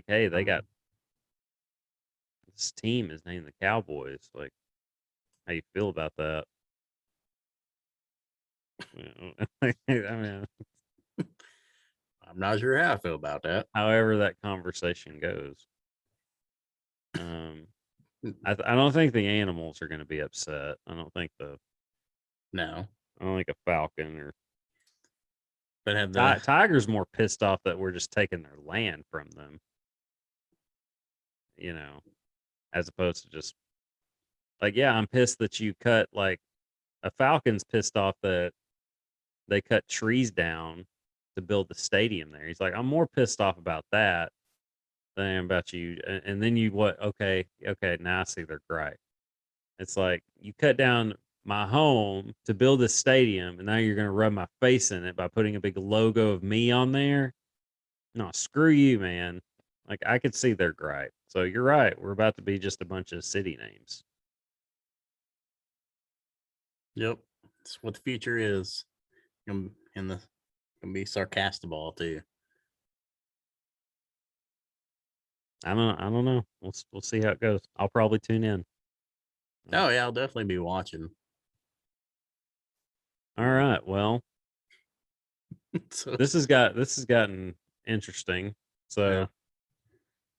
hey, they got this team is named the Cowboys. Like, how you feel about that? I mean, I'm not sure how I feel about that. however that conversation goes. I don't think the animals are going to be upset. No. I don't think a falcon or But have the tiger's more pissed off that we're just taking their land from them. As opposed to just like, yeah, I'm pissed that you cut like a falcon's pissed off that they cut trees down to build the stadium there. He's like, I'm more pissed off about that than I am about you. And then you what? Okay, now I see their gripe. It's like you cut down my home to build this stadium, and now you're going to rub my face in it by putting a big logo of me on there. No, screw you, man. Like I could see their gripe. So you're right. We're about to be just a bunch of city names. Yep. It's what the future is. And the gonna be sarcastable too. I don't know. We'll see how it goes. I'll probably tune in. Oh yeah, I'll definitely be watching. All right. Well, So this has gotten interesting. yeah. So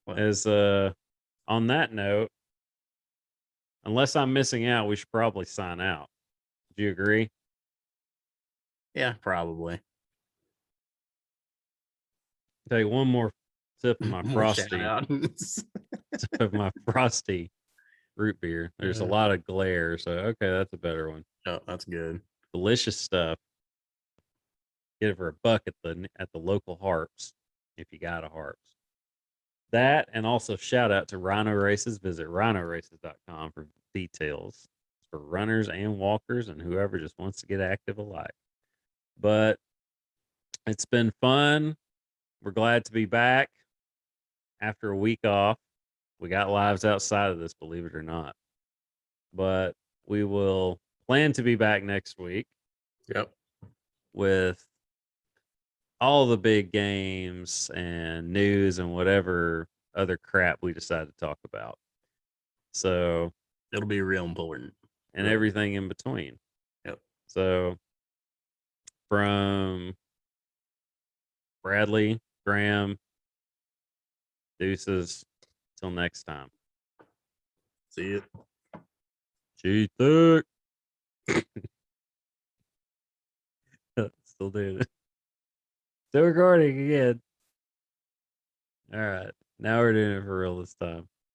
Well, as on that note, unless I'm missing out, we should probably sign out. Do you agree? yeah, probably. Take one more sip of my More shout frosty, outs. sip of my frosty root beer. There's a lot of glare, so okay, that's a better one. Oh, that's good. Delicious stuff. Get it for $1 at the local Harps if you got a Harps. That, and also shout out to Rhino Races. Visit rhinoraces.com for details for runners and walkers and whoever just wants to get active alike. But it's been fun. We're glad to be back after a week off. We got lives outside of this, believe it or not. But we will plan to be back next week. Yep. With all the big games and news and whatever other crap we decide to talk about. So it'll be real important. And everything in between. Yep. So from Bradley, Graham, deuces, till next time. See you. Cheater. Still doing it. Still recording again. All right. Now we're doing it for real this time.